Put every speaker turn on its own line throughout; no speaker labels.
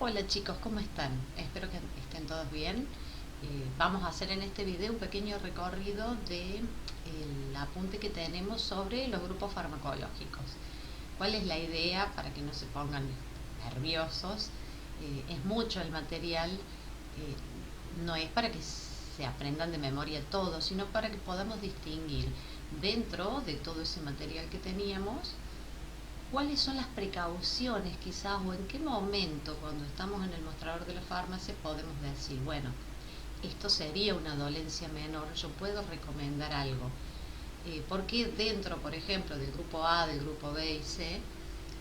Hola chicos, ¿cómo están? Espero que estén todos bien. Vamos a hacer en este video un pequeño recorrido del apunte que tenemos sobre los grupos farmacológicos. ¿Cuál es la idea para que no se pongan nerviosos? Es mucho el material, no es para que se aprendan de memoria todo, sino para que podamos distinguir dentro de todo ese material que teníamos cuáles son las precauciones quizás o en qué momento cuando estamos en el mostrador de la farmacia podemos decir, bueno, esto sería una dolencia menor, yo puedo recomendar algo. Porque dentro, por ejemplo, del grupo A, del grupo B y C,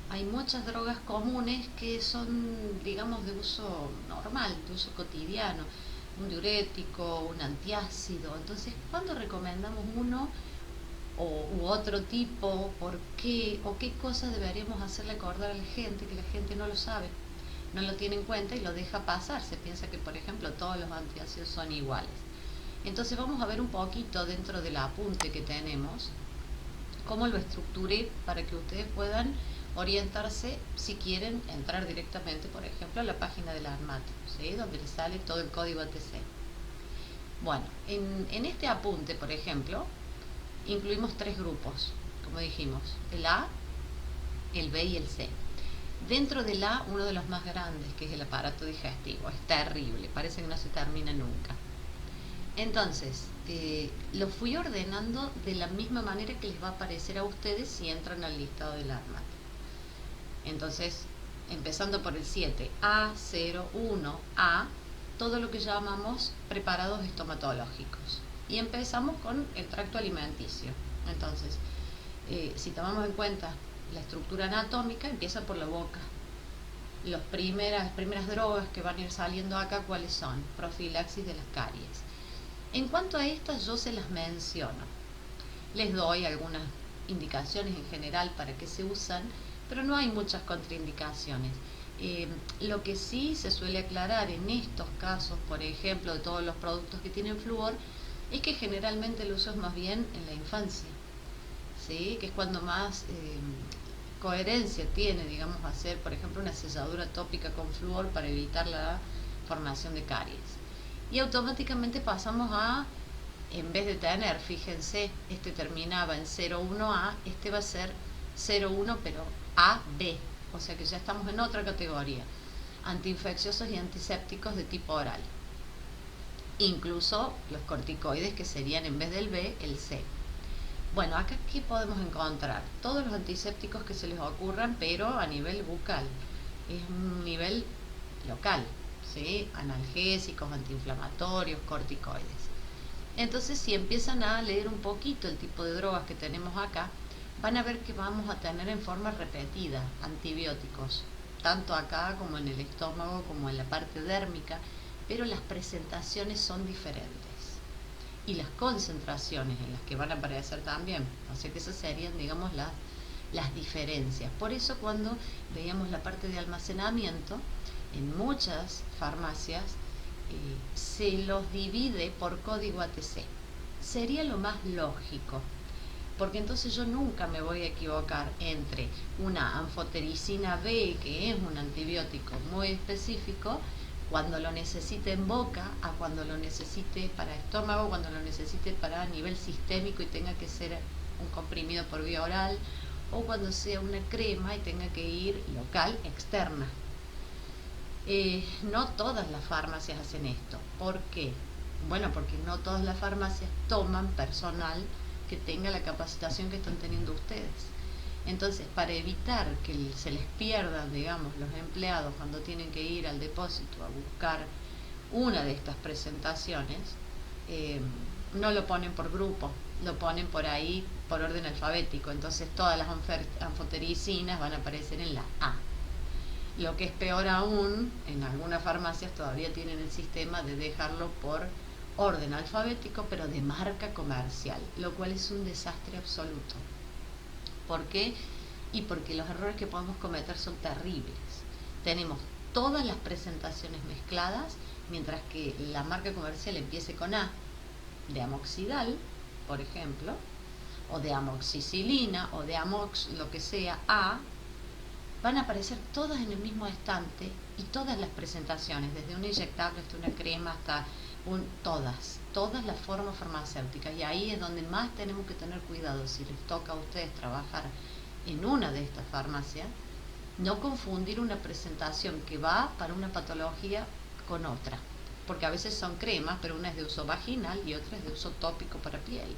hay muchas drogas comunes que son, digamos, de uso normal, de uso cotidiano, un diurético, un antiácido. Entonces, ¿cuándo recomendamos uno u otro tipo? ¿Por qué? ¿O qué cosas deberíamos hacerle acordar a la gente que la gente no lo sabe? No lo tiene en cuenta y lo deja pasar. Se piensa que, por ejemplo, todos los antiácidos son iguales. Entonces vamos a ver un poquito dentro del apunte que tenemos cómo lo estructuré para que ustedes puedan orientarse si quieren entrar directamente, por ejemplo, a la página de la ANMAT, ¿sí? Donde les sale todo el código ATC. Bueno, en este apunte, por ejemplo, incluimos tres grupos, como dijimos, el A, el B y el C. Dentro del A, uno de los más grandes, que es el aparato digestivo, es terrible, parece que no se termina nunca. Entonces, lo fui ordenando de la misma manera que les va a aparecer a ustedes si entran al listado del ANMAT. Entonces, empezando por el 7, A01A, todo lo que llamamos preparados estomatológicos. Y empezamos con el tracto alimenticio. Entonces, si tomamos en cuenta la estructura anatómica, empieza por la boca. Las primeras drogas que van a ir saliendo acá, ¿cuáles son? Profilaxis de las caries. En cuanto a estas, yo se las menciono. Les doy algunas indicaciones en general para qué se usan, pero no hay muchas contraindicaciones. Lo que sí se suele aclarar en estos casos, por ejemplo, de todos los productos que tienen flúor, es que generalmente el uso es más bien en la infancia, ¿sí? Que es cuando más coherencia tiene, digamos, hacer, por ejemplo, una selladura tópica con flúor para evitar la formación de caries. Y automáticamente pasamos a, en vez de tener, fíjense, este terminaba en 01A, este va a ser 01 pero AB, o sea que ya estamos en otra categoría, antiinfecciosos y antisépticos de tipo oral. Incluso los corticoides, que serían en vez del B, el C. Bueno, acá ¿qué podemos encontrar? Todos los antisépticos que se les ocurran, pero a nivel bucal. Es un nivel local, ¿sí? Analgésicos, antiinflamatorios, corticoides. Entonces, si empiezan a leer un poquito el tipo de drogas que tenemos acá, van a ver que vamos a tener en forma repetida antibióticos, tanto acá como en el estómago, como en la parte dérmica, pero las presentaciones son diferentes. Y las concentraciones en las que van a aparecer también. O sea que esas serían, digamos, las diferencias. Por eso cuando veíamos la parte de almacenamiento, en muchas farmacias se los divide por código ATC. Sería lo más lógico, porque entonces yo nunca me voy a equivocar entre una anfotericina B, que es un antibiótico muy específico, cuando lo necesite en boca, a cuando lo necesite para estómago, cuando lo necesite para nivel sistémico y tenga que ser un comprimido por vía oral, o cuando sea una crema y tenga que ir local, externa. No todas las farmacias hacen esto. ¿Por qué? Bueno, porque no todas las farmacias toman personal que tenga la capacitación que están teniendo ustedes. Entonces, para evitar que se les pierdan, digamos, los empleados cuando tienen que ir al depósito a buscar una de estas presentaciones, no lo ponen por grupo, lo ponen por ahí por orden alfabético. Entonces, todas las anfotericinas van a aparecer en la A. Lo que es peor aún, en algunas farmacias todavía tienen el sistema de dejarlo por orden alfabético, pero de marca comercial, lo cual es un desastre absoluto. ¿Por qué? Y porque los errores que podemos cometer son terribles. Tenemos todas las presentaciones mezcladas, mientras que la marca comercial empiece con A, de amoxidal, por ejemplo, o de amoxicilina, o de amox, lo que sea, A, van a aparecer todas en el mismo estante y todas las presentaciones, desde un inyectable hasta una crema, hasta todas las formas farmacéuticas. Y ahí es donde más tenemos que tener cuidado, si les toca a ustedes trabajar en una de estas farmacias, no confundir una presentación que va para una patología con otra, porque a veces son cremas, pero una es de uso vaginal y otra es de uso tópico para piel,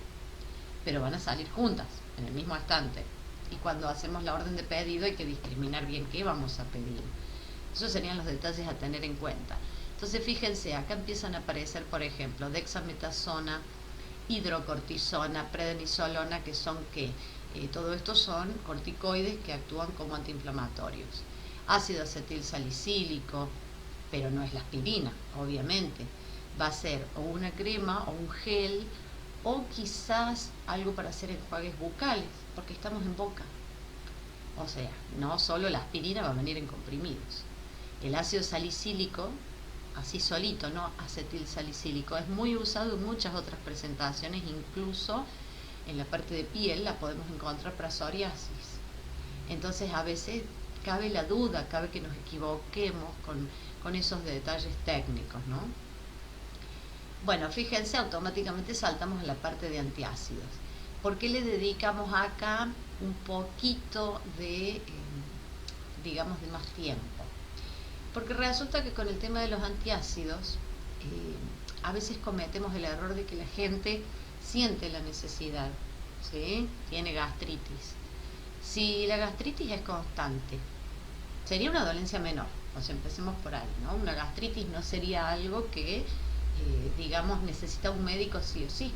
pero van a salir juntas en el mismo estante, y cuando hacemos la orden de pedido hay que discriminar bien qué vamos a pedir. Esos serían los detalles a tener en cuenta. Entonces fíjense, acá empiezan a aparecer, por ejemplo, dexametasona, hidrocortisona, prednisolona, que son ¿qué? Todo esto son corticoides que actúan como antiinflamatorios. Ácido acetil salicílico, pero no es la aspirina, obviamente. Va a ser o una crema o un gel, o quizás algo para hacer enjuagues bucales, porque estamos en boca. O sea, no solo la aspirina va a venir en comprimidos. El ácido salicílico, así solito, no acetil salicílico, es muy usado en muchas otras presentaciones, incluso en la parte de piel la podemos encontrar para psoriasis. Entonces a veces cabe la duda, cabe que nos equivoquemos con esos detalles técnicos, ¿no? Bueno, fíjense, automáticamente saltamos a la parte de antiácidos. ¿Por qué le dedicamos acá un poquito de, digamos, de más tiempo? Porque resulta que con el tema de los antiácidos, a veces cometemos el error de que la gente siente la necesidad, ¿sí? Tiene gastritis. Si la gastritis es constante, sería una dolencia menor, o sea, empecemos por ahí, ¿no? Una gastritis no sería algo que, digamos, necesita un médico sí o sí.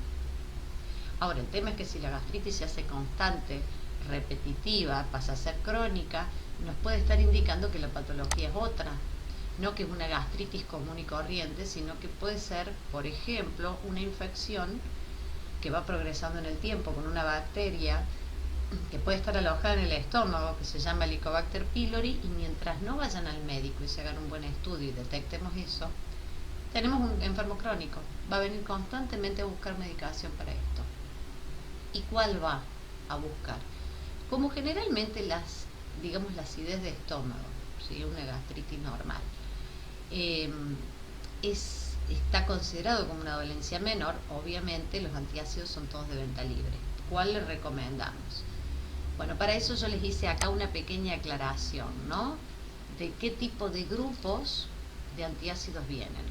Ahora, el tema es que si la gastritis se hace constante, repetitiva, pasa a ser crónica, nos puede estar indicando que la patología es otra, no que es una gastritis común y corriente, sino que puede ser, por ejemplo, una infección que va progresando en el tiempo con una bacteria que puede estar alojada en el estómago, que se llama Helicobacter pylori, y mientras no vayan al médico y se hagan un buen estudio y detectemos eso, tenemos un enfermo crónico, va a venir constantemente a buscar medicación para esto. ¿Y cuál va a buscar? Como generalmente digamos, la acidez de estómago, ¿sí? Una gastritis normal, está considerado como una dolencia menor, obviamente los antiácidos son todos de venta libre. ¿Cuál les recomendamos? Bueno, para eso yo les hice acá una pequeña aclaración, ¿no? De qué tipo de grupos de antiácidos vienen.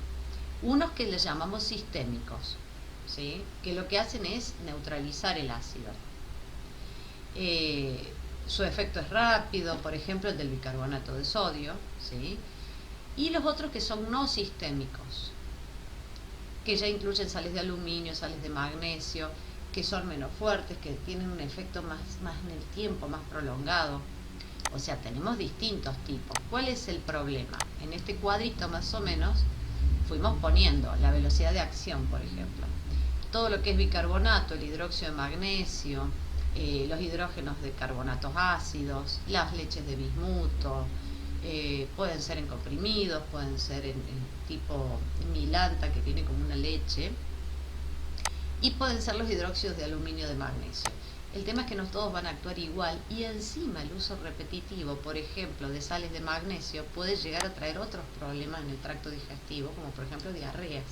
Unos que les llamamos sistémicos, ¿sí? Que lo que hacen es neutralizar el ácido. Su efecto es rápido, por ejemplo el del bicarbonato de sodio, ¿sí? Y los otros que son no sistémicos, que ya incluyen sales de aluminio, sales de magnesio, que son menos fuertes, que tienen un efecto más en el tiempo, más prolongado. O sea, tenemos distintos tipos. ¿Cuál es el problema? En este cuadrito más o menos fuimos poniendo la velocidad de acción, por ejemplo. Todo lo que es bicarbonato, el hidróxido de magnesio, los hidrógenos de carbonatos ácidos, las leches de bismuto, pueden ser en comprimidos, pueden ser en tipo milanta, que tiene como una leche, y pueden ser los hidróxidos de aluminio de magnesio. El tema es que no todos van a actuar igual, y encima el uso repetitivo, por ejemplo, de sales de magnesio puede llegar a traer otros problemas en el tracto digestivo, como por ejemplo diarreas,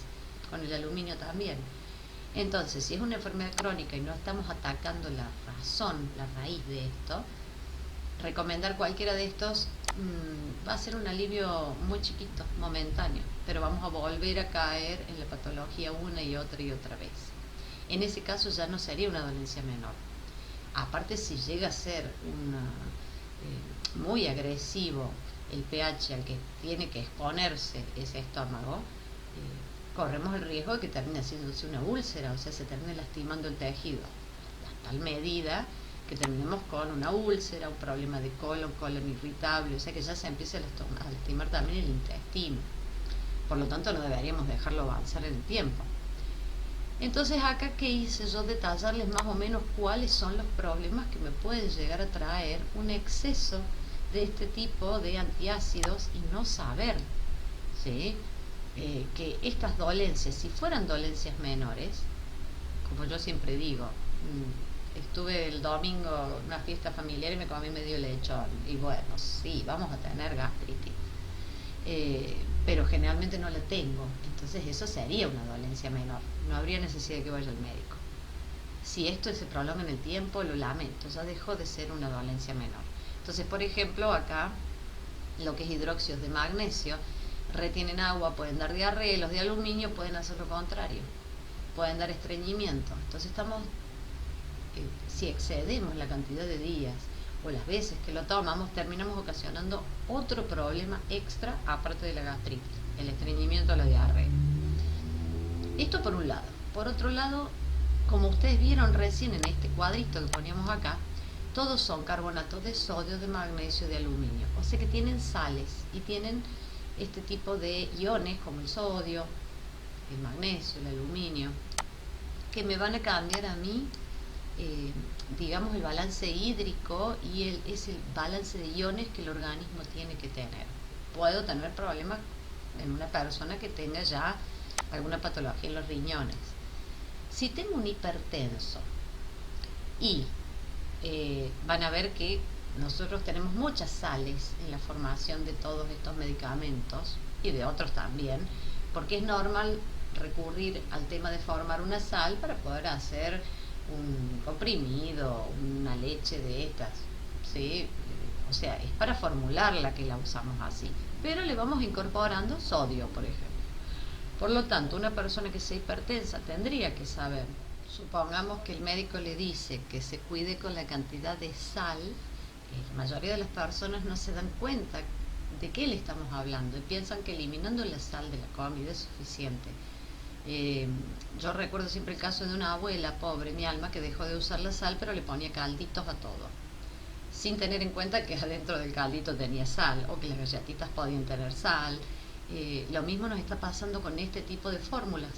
con el aluminio también. Entonces, si es una enfermedad crónica y no estamos atacando la razón, la raíz de esto, recomendar cualquiera de estos va a ser un alivio muy chiquito, momentáneo, pero vamos a volver a caer en la patología una y otra vez. En ese caso ya no sería una dolencia menor. Aparte, si llega a ser muy agresivo el pH al que tiene que exponerse ese estómago, corremos el riesgo de que termine haciéndose una úlcera, o sea, se termine lastimando el tejido, a tal medida que terminemos con una úlcera, un problema de colon irritable, o sea que ya se empieza a lastimar también el intestino. Por lo tanto, no deberíamos dejarlo avanzar en el tiempo. Entonces, acá, ¿qué hice yo? Detallarles más o menos cuáles son los problemas que me pueden llegar a traer un exceso de este tipo de antiácidos y no saber, ¿sí? Que estas dolencias, si fueran dolencias menores, como yo siempre digo, estuve el domingo en una fiesta familiar y me comí medio lechón. Y bueno, sí, vamos a tener gastritis. Pero generalmente no la tengo. Entonces eso sería una dolencia menor. No habría necesidad de que vaya al médico. Si esto se prolonga en el tiempo, lo lamento, ya dejó de ser una dolencia menor. Entonces, por ejemplo, acá lo que es hidróxidos de magnesio retienen agua, pueden dar diarrea, los de aluminio pueden hacer lo contrario, pueden dar estreñimiento. Entonces si excedemos la cantidad de días o las veces que lo tomamos, terminamos ocasionando otro problema extra aparte de la gastritis, el estreñimiento o la diarrea. Esto por un lado. Por otro lado, como ustedes vieron recién en este cuadrito que poníamos acá, todos son carbonatos de sodio, de magnesio, de aluminio. O sea que tienen sales y tienen este tipo de iones como el sodio, el magnesio, el aluminio, que me van a cambiar a mí, digamos, el balance hídrico y es el balance de iones que el organismo tiene que tener. Puedo tener problemas en una persona que tenga ya alguna patología en los riñones. Si tengo un hipertenso y van a ver que nosotros tenemos muchas sales en la formación de todos estos medicamentos y de otros también, porque es normal recurrir al tema de formar una sal para poder hacer un comprimido, una leche de estas, ¿sí? O sea, es para formularla que la usamos así, pero le vamos incorporando sodio, por ejemplo. Por lo tanto, una persona que sea hipertensa tendría que saber, supongamos que el médico le dice que se cuide con la cantidad de sal, la mayoría de las personas no se dan cuenta de qué le estamos hablando y piensan que eliminando la sal de la comida es suficiente. Yo recuerdo siempre el caso de una abuela, pobre mi alma, que dejó de usar la sal pero le ponía calditos a todo, sin tener en cuenta que adentro del caldito tenía sal o que las galletitas podían tener sal. Lo mismo nos está pasando con este tipo de fórmulas.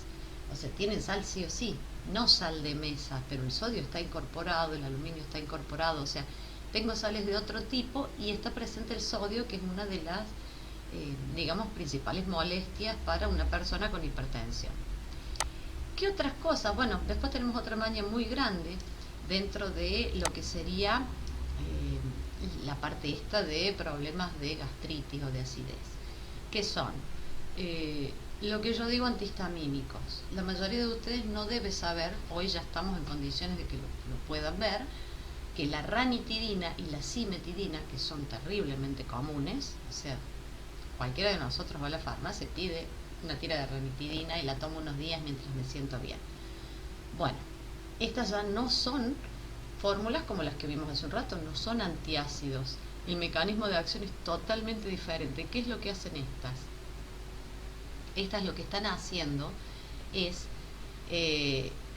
O sea, tienen sal sí o sí, no sal de mesa, pero el sodio está incorporado, el aluminio está incorporado, o sea, tengo sales de otro tipo y está presente el sodio, que es una de las, digamos, principales molestias para una persona con hipertensión. ¿Qué otras cosas? Bueno, después tenemos otra maña muy grande dentro de lo que sería la parte esta de problemas de gastritis o de acidez, que son lo que yo digo antihistamínicos. La mayoría de ustedes no debe saber, hoy ya estamos en condiciones de que lo puedan ver, que la ranitidina y la cimetidina, que son terriblemente comunes, o sea, cualquiera de nosotros va a la farmacia, pide una tira de ranitidina y la tomo unos días mientras me siento bien. Bueno, estas ya no son fórmulas como las que vimos hace un rato, no son antiácidos. El mecanismo de acción es totalmente diferente. ¿Qué es lo que hacen estas? Estas lo que están haciendo es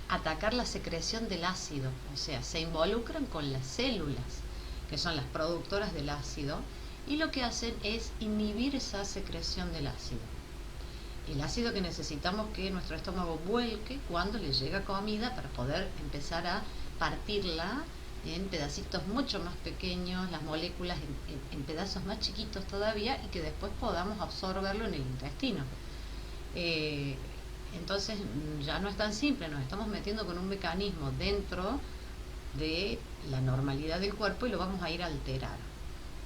atacar la secreción del ácido, o sea, se involucran con las células, que son las productoras del ácido, y lo que hacen es inhibir esa secreción del ácido. El ácido que necesitamos que nuestro estómago vuelque cuando le llega comida para poder empezar a partirla en pedacitos mucho más pequeños, las moléculas en pedazos más chiquitos todavía, y que después podamos absorberlo en el intestino. Entonces ya no es tan simple, nos estamos metiendo con un mecanismo dentro de la normalidad del cuerpo y lo vamos a ir a alterar.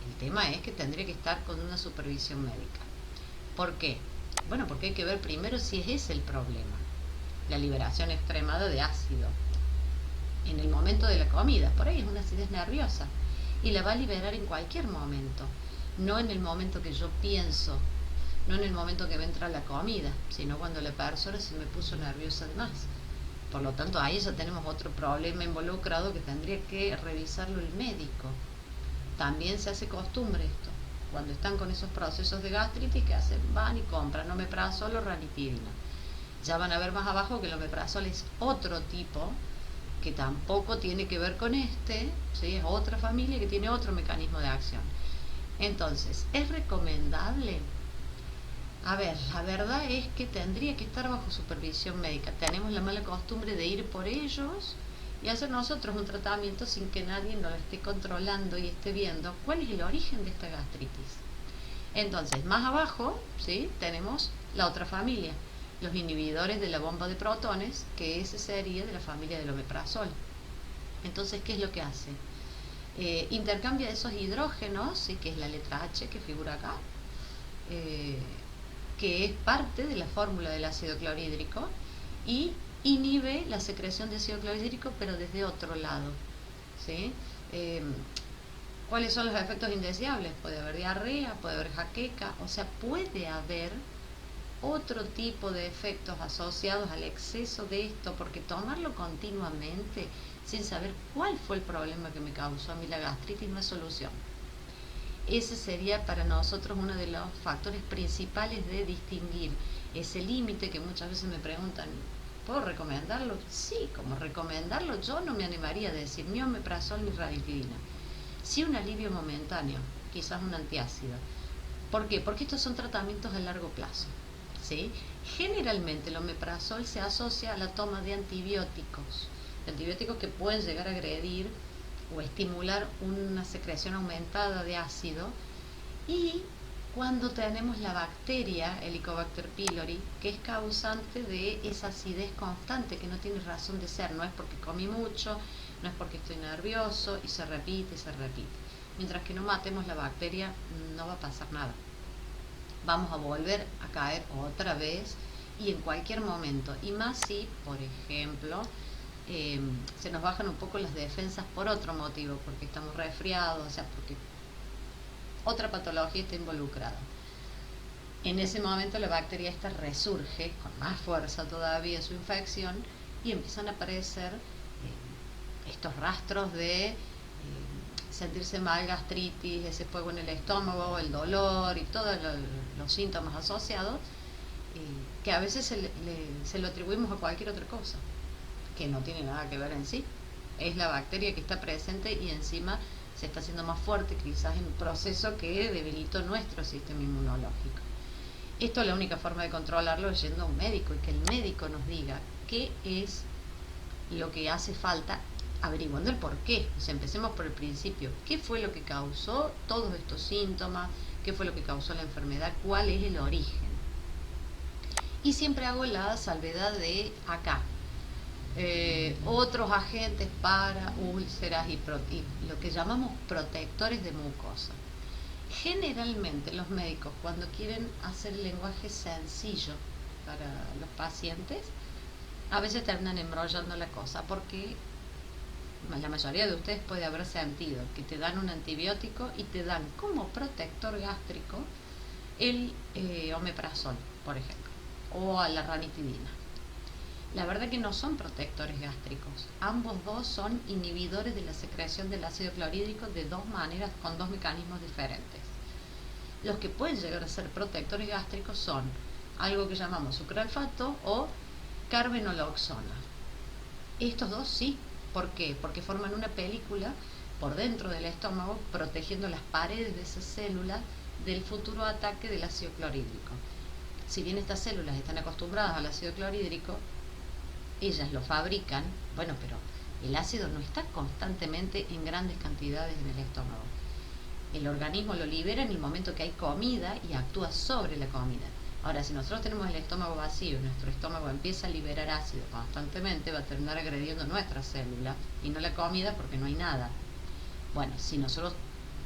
El tema es que tendría que estar con una supervisión médica. ¿Por qué? Bueno, porque hay que ver primero si ese es el problema, la liberación extremada de ácido en el momento de la comida. Por ahí es una acidez nerviosa y la va a liberar en cualquier momento, no en el momento que yo pienso, no en el momento que me entra la comida, sino cuando la persona se me puso nerviosa de más. Por lo tanto, ahí ya tenemos otro problema involucrado que tendría que revisarlo el médico. También se hace costumbre esto. Cuando están con esos procesos de gastritis, ¿qué hacen? Van y compran omeprazol o ranitidina. Ya van a ver más abajo que el omeprazol es otro tipo, que tampoco tiene que ver con este, ¿sí? Es otra familia que tiene otro mecanismo de acción. Entonces, ¿es recomendable? A ver, la verdad es que tendría que estar bajo supervisión médica. Tenemos la mala costumbre de ir por ellos y hacer nosotros un tratamiento sin que nadie nos esté controlando y esté viendo cuál es el origen de esta gastritis. Entonces, más abajo, ¿sí?, tenemos la otra familia, los inhibidores de la bomba de protones, que ese sería de la familia del omeprazol. Entonces, ¿qué es lo que hace? Intercambia esos hidrógenos, ¿sí? Que es la letra H que figura acá, que es parte de la fórmula del ácido clorhídrico, y inhibe la secreción de ácido clorhídrico, pero desde otro lado, ¿sí? ¿Cuáles son los efectos indeseables? Puede haber diarrea, puede haber jaqueca, o sea, puede haber otro tipo de efectos asociados al exceso de esto, porque tomarlo continuamente sin saber cuál fue el problema que me causó a mí la gastritis no es solución. Ese sería para nosotros uno de los factores principales de distinguir ese límite que muchas veces me preguntan, ¿puedo recomendarlo? Sí, como recomendarlo yo no me animaría a decir ni omeprazol ni ranitidina. Sí, un alivio momentáneo, quizás un antiácido. ¿Por qué? Porque estos son tratamientos a largo plazo, ¿sí? Generalmente el omeprazol se asocia a la toma de antibióticos que pueden llegar a agredir o estimular una secreción aumentada de ácido, y cuando tenemos la bacteria Helicobacter pylori, que es causante de esa acidez constante que no tiene razón de ser, no es porque comí mucho, no es porque estoy nervioso, y se repite, se repite. Mientras que no matemos la bacteria, no va a pasar nada. Vamos a volver a caer otra vez y en cualquier momento, y más si, por ejemplo, se nos bajan un poco las defensas por otro motivo, porque estamos resfriados, o sea, porque otra patología está involucrada. En ese momento la bacteria esta resurge con más fuerza todavía su infección, y empiezan a aparecer estos rastros de sentirse mal, gastritis, ese fuego en el estómago, el dolor y todos los síntomas asociados, que a veces se lo atribuimos a cualquier otra cosa, que no tiene nada que ver en sí. Es la bacteria que está presente y encima se está haciendo más fuerte, quizás en un proceso que debilitó nuestro sistema inmunológico. Esto, la única forma de controlarlo es yendo a un médico, y que el médico nos diga qué es lo que hace falta, averiguando el por qué. O sea, empecemos por el principio. ¿Qué fue lo que causó todos estos síntomas? ¿Qué fue lo que causó la enfermedad? ¿Cuál es el origen? Y siempre hago la salvedad de acá. Otros agentes para úlceras y lo que llamamos protectores de mucosa. Generalmente los médicos, cuando quieren hacer el lenguaje sencillo para los pacientes, a veces terminan embrollando la cosa, porque la mayoría de ustedes puede haber sentido que te dan un antibiótico y te dan como protector gástrico el omeprazol, por ejemplo, o a la ranitidina. La verdad que no son protectores gástricos. Ambos dos son inhibidores de la secreción del ácido clorhídrico de dos maneras, con dos mecanismos diferentes. Los que pueden llegar a ser protectores gástricos son algo que llamamos sucralfato o carbenoloxona. Estos dos sí. ¿Por qué? Porque forman una película por dentro del estómago, protegiendo las paredes de esas células del futuro ataque del ácido clorhídrico. Si bien estas células están acostumbradas al ácido clorhídrico, ellas lo fabrican, bueno, pero el ácido no está constantemente en grandes cantidades en el estómago. El organismo lo libera en el momento que hay comida y actúa sobre la comida. Ahora, si nosotros tenemos el estómago vacío y nuestro estómago empieza a liberar ácido constantemente, va a terminar agrediendo nuestras células y no la comida, porque no hay nada. Bueno, si nosotros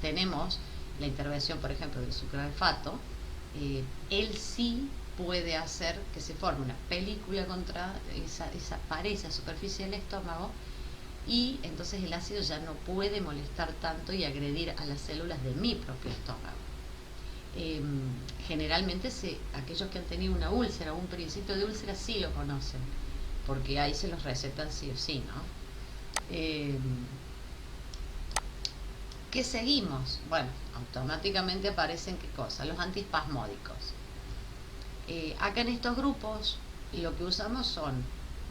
tenemos la intervención, por ejemplo, del sucralfato, él sí puede hacer que se forme una película contra esa pared, esa superficie del estómago, y entonces el ácido ya no puede molestar tanto y agredir a las células de mi propio estómago. Generalmente aquellos que han tenido una úlcera o un principio de úlcera sí lo conocen, porque ahí se los recetan sí o sí, ¿no? ¿Qué seguimos? Bueno, automáticamente aparecen ¿qué cosa? Los antiespasmódicos. Acá en estos grupos lo que usamos son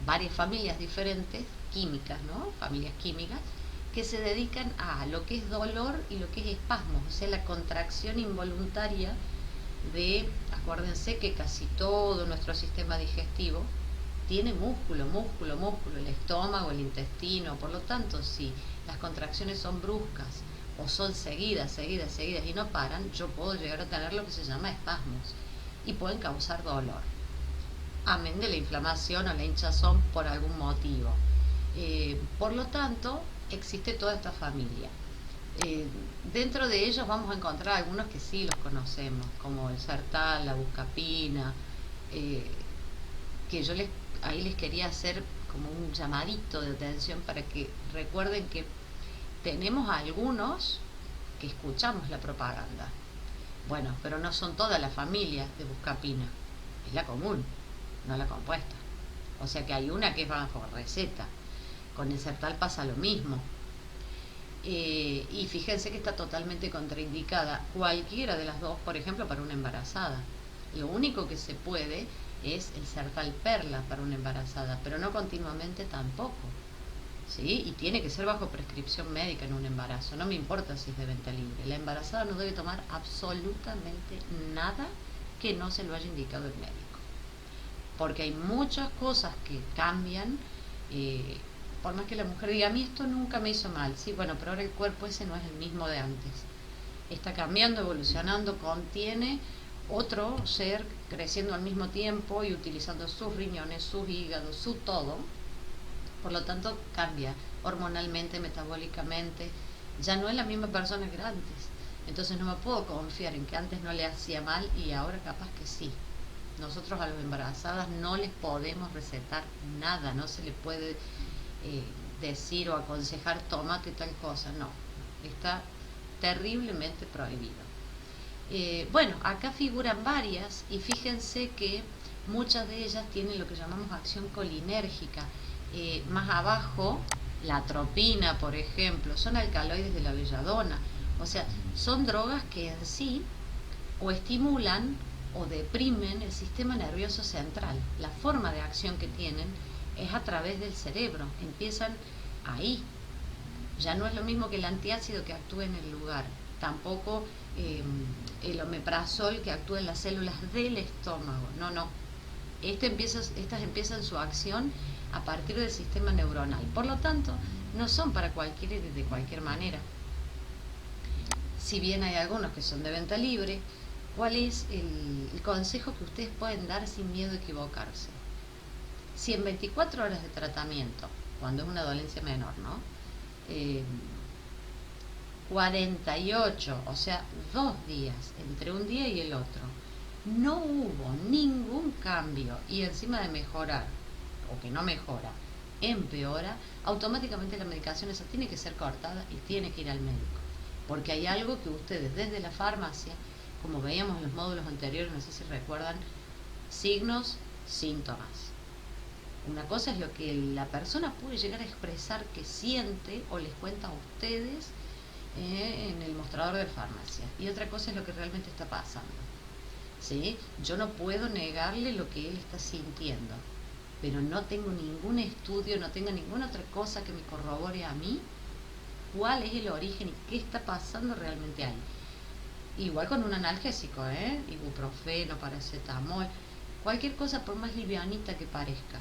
varias familias diferentes, químicas, ¿no? Familias químicas, que se dedican a lo que es dolor y lo que es espasmos, o sea, la contracción involuntaria de, acuérdense que casi todo nuestro sistema digestivo tiene músculo, el estómago, el intestino, por lo tanto, si las contracciones son bruscas o son seguidas y no paran, yo puedo llegar a tener lo que se llama espasmos y pueden causar dolor, amén de la inflamación o la hinchazón por algún motivo. Por lo tanto, existe toda esta familia. Dentro de ellos vamos a encontrar algunos que sí los conocemos, como el sertal, la buscapina, que yo ahí les quería hacer como un llamadito de atención para que recuerden que tenemos algunos que escuchamos la propaganda. Bueno, pero no son toda la familia de buscapina, es la común, no la compuesta. O sea que hay una que es bajo receta. Con el sertal pasa lo mismo. Y fíjense que está totalmente contraindicada cualquiera de las dos, por ejemplo, para una embarazada. Lo único que se puede es el sertal perla para una embarazada, pero no continuamente tampoco. ¿Sí? Y tiene que ser bajo prescripción médica en un embarazo. No me importa si es de venta libre. La embarazada no debe tomar absolutamente nada que no se lo haya indicado el médico. Porque hay muchas cosas que cambian. Por más que la mujer diga, a mí esto nunca me hizo mal. Sí, bueno, pero ahora el cuerpo ese no es el mismo de antes. Está cambiando, evolucionando, contiene otro ser creciendo al mismo tiempo y utilizando sus riñones, sus hígados, su todo. Por lo tanto, cambia hormonalmente, metabólicamente. Ya no es la misma persona que antes. Entonces no me puedo confiar en que antes no le hacía mal y ahora capaz que sí. Nosotros a las embarazadas no les podemos recetar nada, no se les puede decir o aconsejar tómate tal cosa, no, está terriblemente prohibido. Bueno, acá figuran varias y fíjense que muchas de ellas tienen lo que llamamos acción colinérgica. Más abajo, la atropina, por ejemplo, son alcaloides de la belladona, o sea, son drogas que en sí o estimulan o deprimen el sistema nervioso central. La forma de acción que tienen es a través del cerebro, empiezan ahí. Ya no es lo mismo que el antiácido que actúa en el lugar, tampoco el omeprazol que actúa en las células del estómago, no. Estas empiezan su acción a partir del sistema neuronal, por lo tanto no son para cualquiera y de cualquier manera. Si bien hay algunos que son de venta libre, ¿cuál es el consejo que ustedes pueden dar sin miedo a equivocarse? Si en 24 horas de tratamiento, cuando es una dolencia menor, ¿no? 48, o sea, 2 días entre un día y el otro, no hubo ningún cambio y encima de mejorar, o que no mejora, empeora, automáticamente la medicación esa tiene que ser cortada y tiene que ir al médico. Porque hay algo que ustedes desde la farmacia, como veíamos en los módulos anteriores, no sé si recuerdan, signos, síntomas. Una cosa es lo que la persona puede llegar a expresar que siente o les cuenta a ustedes en el mostrador de farmacia. Y otra cosa es lo que realmente está pasando. ¿Sí? Yo no puedo negarle lo que él está sintiendo, pero no tengo ningún estudio, no tengo ninguna otra cosa que me corrobore a mí cuál es el origen y qué está pasando realmente ahí. Igual con un analgésico, ibuprofeno, paracetamol, cualquier cosa por más livianita que parezca.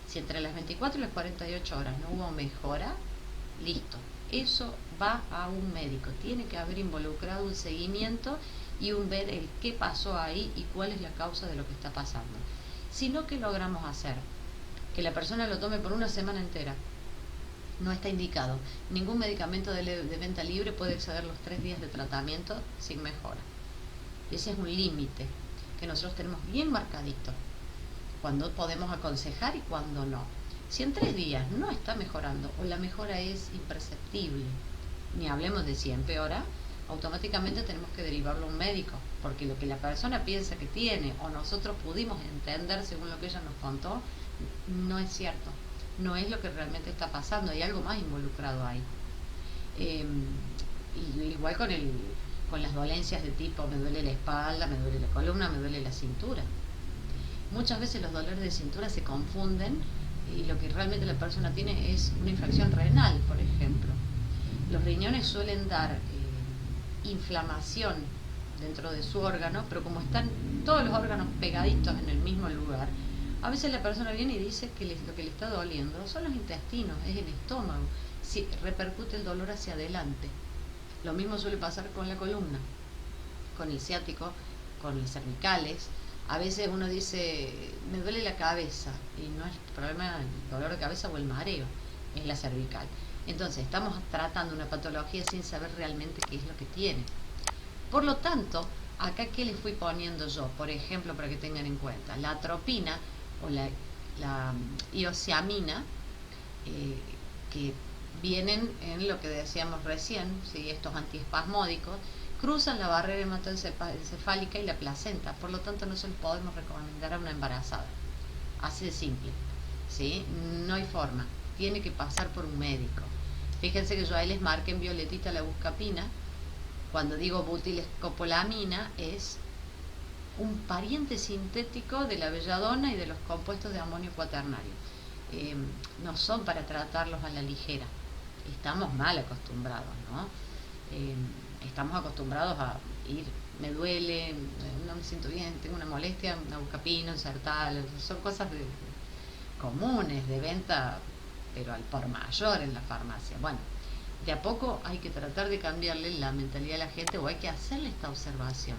Si entre las 24 y las 48 horas no hubo mejora, listo. Eso va a un médico. Tiene que haber involucrado un seguimiento y un ver el qué pasó ahí y cuál es la causa de lo que está pasando. Si no, ¿qué logramos hacer? Que la persona lo tome por una semana entera. No está indicado. Ningún medicamento de venta libre puede exceder los 3 días de tratamiento sin mejora. Ese es un límite que nosotros tenemos bien marcadito. Cuando podemos aconsejar y cuando no. Si en 3 días no está mejorando o la mejora es imperceptible, ni hablemos de si empeora, automáticamente tenemos que derivarlo a un médico, porque lo que la persona piensa que tiene o nosotros pudimos entender según lo que ella nos contó, no es cierto. No es lo que realmente está pasando, hay algo más involucrado ahí. Y igual con las dolencias de tipo me duele la espalda, me duele la columna, me duele la cintura. Muchas veces los dolores de cintura se confunden y lo que realmente la persona tiene es una infección renal, por ejemplo. Los riñones suelen dar inflamación dentro de su órgano, pero como están todos los órganos pegaditos en el mismo lugar, a veces la persona viene y dice que lo que le está doliendo son los intestinos, es el estómago, si repercute el dolor hacia adelante. Lo mismo suele pasar con la columna, con el ciático, con las cervicales. A veces uno dice, me duele la cabeza, y no es el problema el dolor de cabeza o el mareo, es la cervical. Entonces estamos tratando una patología sin saber realmente qué es lo que tiene. Por lo tanto, acá ¿qué les fui poniendo yo? Por ejemplo, para que tengan en cuenta, la atropina o la iosiamina, que vienen en lo que decíamos recién, ¿sí? Estos antiespasmódicos, cruzan la barrera hematoencefálica y la placenta, por lo tanto no se los podemos recomendar a una embarazada. Así de simple, ¿sí? No hay forma, tiene que pasar por un médico. Fíjense que yo ahí les marqué en violetita la buscapina. Cuando digo butilescopolamina, es un pariente sintético de la belladona y de los compuestos de amonio cuaternario. No son para tratarlos a la ligera. Estamos mal acostumbrados, ¿no? Estamos acostumbrados a ir, me duele, no me siento bien, tengo una molestia, una buscapina, un Sertal, son cosas comunes de venta, pero al por mayor en la farmacia. Bueno, de a poco hay que tratar de cambiarle la mentalidad a la gente, o hay que hacerle esta observación.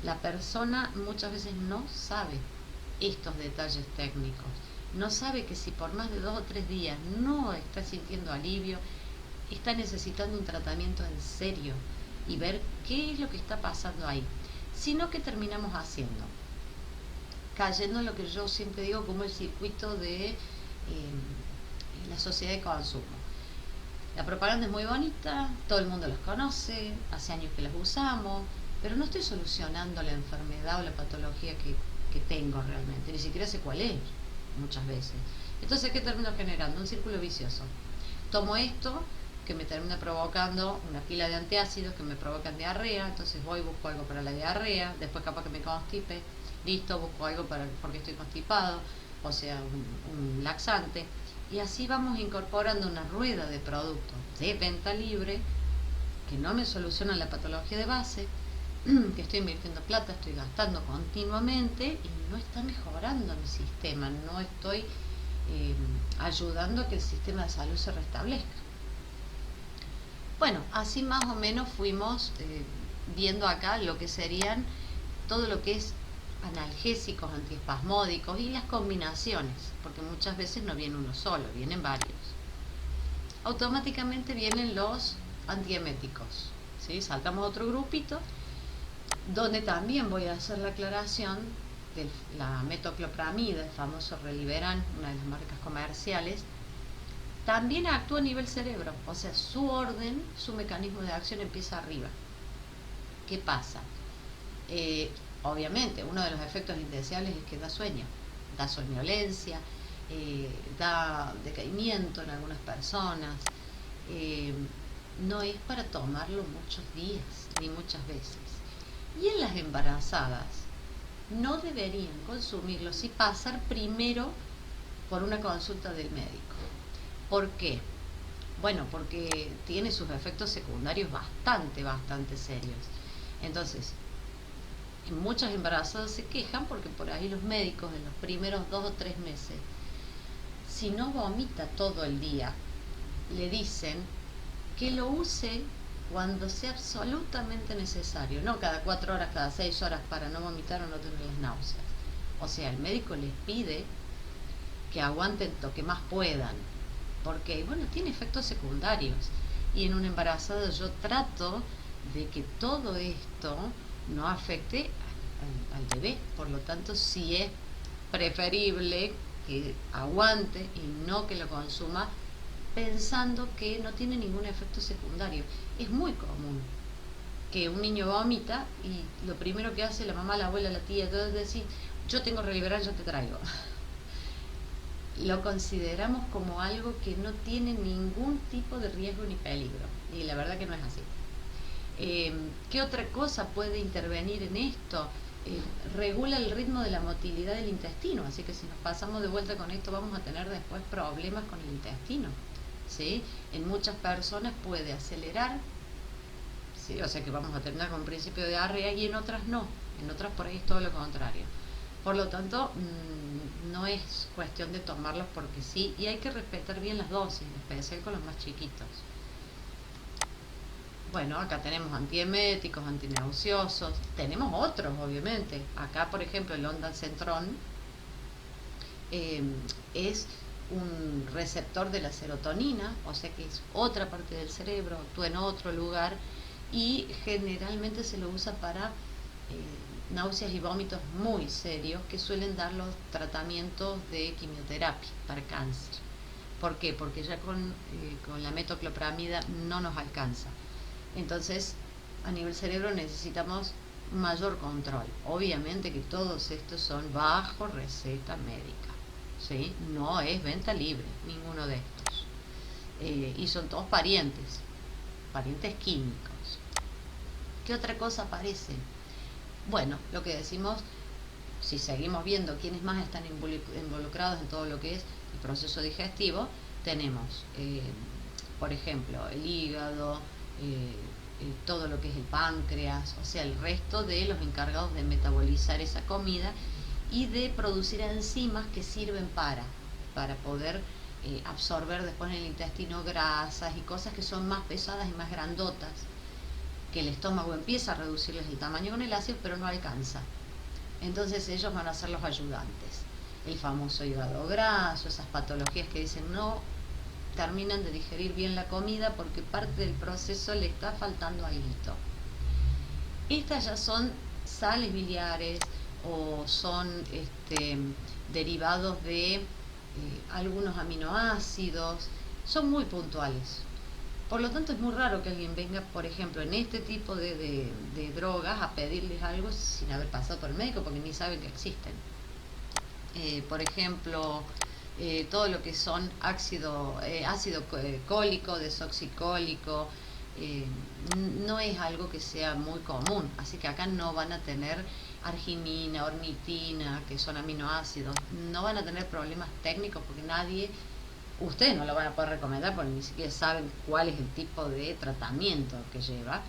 La persona muchas veces no sabe estos detalles técnicos, no sabe que si por más de 2 o 3 días no está sintiendo alivio, está necesitando un tratamiento en serio y ver qué es lo que está pasando ahí. Sino que terminamos haciendo, cayendo en lo que yo siempre digo como el circuito de la sociedad de consumo. La propaganda es muy bonita, todo el mundo los conoce, hace años que las usamos, pero no estoy solucionando la enfermedad o la patología que tengo realmente, ni siquiera sé cuál es muchas veces. Entonces, ¿qué termino generando? Un círculo vicioso. Tomo esto que me termina provocando una pila de antiácidos que me provocan diarrea, entonces voy y busco algo para la diarrea, después capaz que me constipe, listo, busco algo porque estoy constipado, o sea, un laxante, y así vamos incorporando una rueda de productos de venta libre que no me solucionan la patología de base, que estoy invirtiendo plata, estoy gastando continuamente y no está mejorando mi sistema, no estoy ayudando a que el sistema de salud se restablezca. Bueno, así más o menos fuimos viendo acá lo que serían todo lo que es analgésicos, antiespasmódicos y las combinaciones, porque muchas veces no viene uno solo, vienen varios. Automáticamente vienen los antieméticos, ¿sí? Saltamos a otro grupito, donde también voy a hacer la aclaración de la metoclopramida, el famoso Reliberan, una de las marcas comerciales, también actúa a nivel cerebro, o sea, su orden, su mecanismo de acción empieza arriba. ¿Qué pasa? Obviamente, uno de los efectos indeseables es que da sueño, da somnolencia, da decaimiento en algunas personas. No es para tomarlo muchos días, ni muchas veces. Y en las embarazadas, no deberían consumirlo si pasar primero por una consulta del médico. ¿Por qué? Bueno, porque tiene sus efectos secundarios bastante serios. Entonces, muchas embarazadas se quejan porque por ahí los médicos en los primeros 2 o 3 meses, si no vomita todo el día, le dicen que lo use cuando sea absolutamente necesario, no cada 4 horas, cada 6 horas para no vomitar o no tener las náuseas. O sea, el médico les pide que aguanten lo que más puedan, porque, bueno, tiene efectos secundarios. Y en una embarazada yo trato de que todo esto no afecte al bebé, por lo tanto sí es preferible que aguante y no que lo consuma pensando que no tiene ningún efecto secundario. Es muy común que un niño vomita y lo primero que hace la mamá, la abuela, la tía, todo es decir, yo tengo Reliberan, yo te traigo. Lo consideramos como algo que no tiene ningún tipo de riesgo ni peligro, y la verdad que no es así. ¿Qué otra cosa puede intervenir en esto? Regula el ritmo de la motilidad del intestino, así que si nos pasamos de vuelta con esto vamos a tener después problemas con el intestino, ¿sí? En muchas personas puede acelerar, ¿sí? O sea que vamos a tener con principio de diarrea, y en otras no, en otras por ahí es todo lo contrario. Por lo tanto, no es cuestión de tomarlos porque sí, y hay que respetar bien las dosis, en especial con los más chiquitos. Bueno, acá tenemos antieméticos, antinauseosos, tenemos otros obviamente. Acá, por ejemplo, el ondansetron es un receptor de la serotonina, o sea que es otra parte del cerebro, actúa en otro lugar y generalmente se lo usa para náuseas y vómitos muy serios que suelen dar los tratamientos de quimioterapia para cáncer. ¿Por qué? Porque ya con la metoclopramida no nos alcanza. Entonces, a nivel cerebro necesitamos mayor control. Obviamente que todos estos son bajo receta médica, ¿sí? No es venta libre, ninguno de estos. Y son todos parientes químicos. ¿Qué otra cosa aparece? Bueno, lo que decimos, si seguimos viendo quiénes más están involucrados en todo lo que es el proceso digestivo, tenemos, por ejemplo, el hígado, todo lo que es el páncreas, o sea, el resto de los encargados de metabolizar esa comida y de producir enzimas que sirven para poder absorber después en el intestino grasas y cosas que son más pesadas y más grandotas, que el estómago empieza a reducirles el tamaño con el ácido, pero no alcanza. Entonces ellos van a ser los ayudantes. El famoso hígado graso, esas patologías que dicen no terminan de digerir bien la comida porque parte del proceso le está faltando algo. Estas ya son sales biliares o son derivados de algunos aminoácidos, son muy puntuales. Por lo tanto es muy raro que alguien venga, por ejemplo, en este tipo de drogas a pedirles algo sin haber pasado por el médico porque ni saben que existen. Por ejemplo, todo lo que son ácido cólico, desoxicólico, no es algo que sea muy común, así que acá no van a tener arginina, ornitina, que son aminoácidos, no van a tener problemas técnicos porque ustedes no lo van a poder recomendar porque ni siquiera saben cuál es el tipo de tratamiento que lleva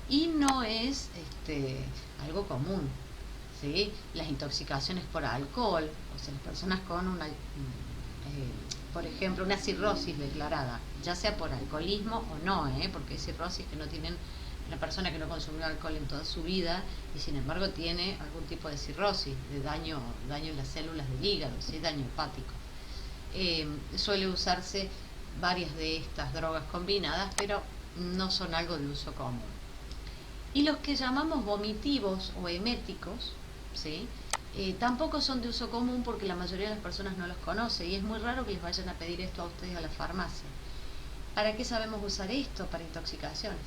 y no es algo común, ¿sí? Las intoxicaciones por alcohol, o sea, las personas con por ejemplo, una cirrosis declarada, ya sea por alcoholismo o no, porque hay cirrosis que no tienen una persona que no consumió alcohol en toda su vida y sin embargo tiene algún tipo de cirrosis, de daño en las células del hígado, ¿sí? Daño hepático. Suele usarse varias de estas drogas combinadas, pero no son algo de uso común. Y los que llamamos vomitivos o eméticos, ¿sí? Tampoco son de uso común porque la mayoría de las personas no los conoce y es muy raro que les vayan a pedir esto a ustedes a la farmacia. ¿Para qué sabemos usar esto? Para intoxicaciones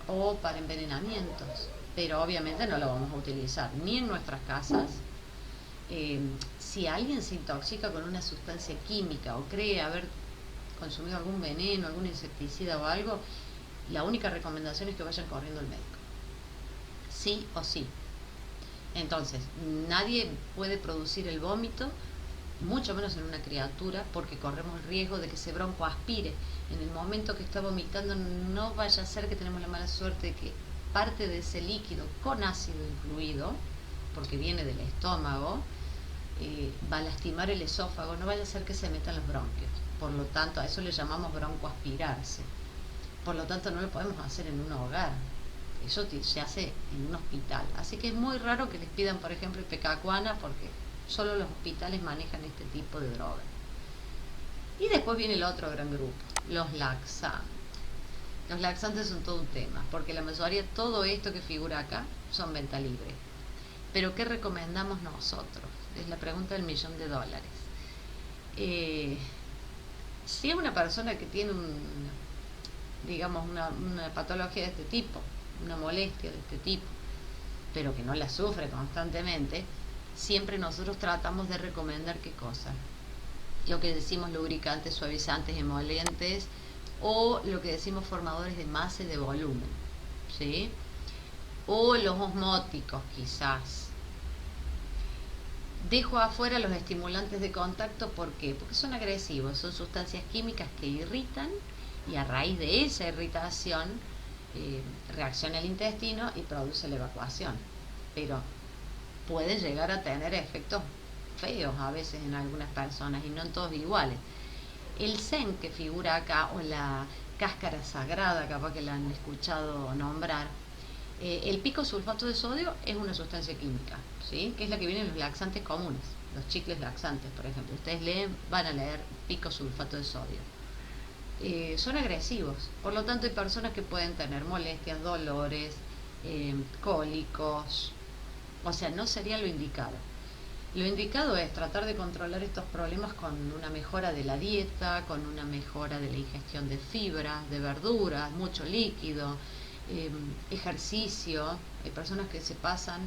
o para envenenamientos, pero obviamente no lo vamos a utilizar ni en nuestras casas. Si alguien se intoxica con una sustancia química o cree haber consumido algún veneno, algún insecticida o algo, la única recomendación es que vayan corriendo al médico, sí o sí. Entonces, nadie puede producir el vómito, mucho menos en una criatura, porque corremos el riesgo de que ese bronco aspire. En el momento que está vomitando, no vaya a ser que tenemos la mala suerte de que parte de ese líquido, con ácido incluido, porque viene del estómago, va a lastimar el esófago, no vaya a ser que se metan los bronquios. Por lo tanto, a eso le llamamos broncoaspirarse. Por lo tanto, no lo podemos hacer en un hogar. Eso se hace en un hospital. Así que es muy raro que les pidan, por ejemplo, ipecacuana porque solo los hospitales manejan este tipo de droga. Y después viene el otro gran grupo, los laxantes. Los laxantes son todo un tema, porque la mayoría, todo esto que figura acá, son venta libre. Pero ¿qué recomendamos nosotros? Es la pregunta del $1.000.000. Si es una persona que tiene una patología de este tipo, una molestia de este tipo, pero que no la sufre constantemente, siempre nosotros tratamos de recomendar qué cosa. Lo que decimos lubricantes, suavizantes, emolientes o lo que decimos formadores de masa y de volumen, ¿sí? O los osmóticos quizás. Dejo afuera los estimulantes de contacto, ¿por qué? Porque son agresivos, son sustancias químicas que irritan y a raíz de esa irritación reacciona el intestino y produce la evacuación. Pero puede llegar a tener efectos feos a veces en algunas personas y no en todos iguales. El zen que figura acá, o la cáscara sagrada, capaz que la han escuchado nombrar, el pico sulfato de sodio es una sustancia química, ¿sí? Que es la que viene en los laxantes comunes. los chicles laxantes, por ejemplo. Ustedes leen, van a leer picosulfato de sodio. Son agresivos, por lo tanto hay personas que pueden tener molestias, dolores, cólicos, o sea, no sería lo indicado. Lo indicado es tratar de controlar estos problemas con una mejora de la dieta, con una mejora de la ingestión de fibras, de verduras, mucho líquido, ejercicio. Hay personas que se pasan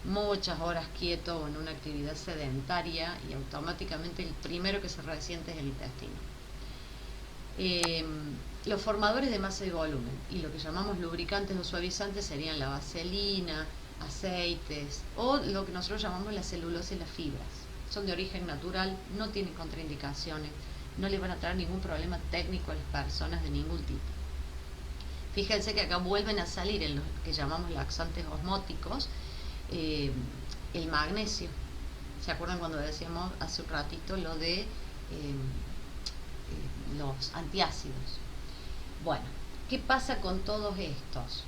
muchas horas quietos o en una actividad sedentaria y automáticamente el primero que se resiente es el intestino. Los formadores de masa y volumen y lo que llamamos lubricantes o suavizantes serían la vaselina, aceites o lo que nosotros llamamos la celulosa y las fibras. Son de origen natural, no tienen contraindicaciones, no les van a traer ningún problema técnico a las personas de ningún tipo. Fíjense que acá vuelven a salir en los que llamamos laxantes osmóticos, el magnesio. ¿Se acuerdan cuando decíamos hace un ratito lo de los antiácidos? Bueno, ¿qué pasa con todos estos?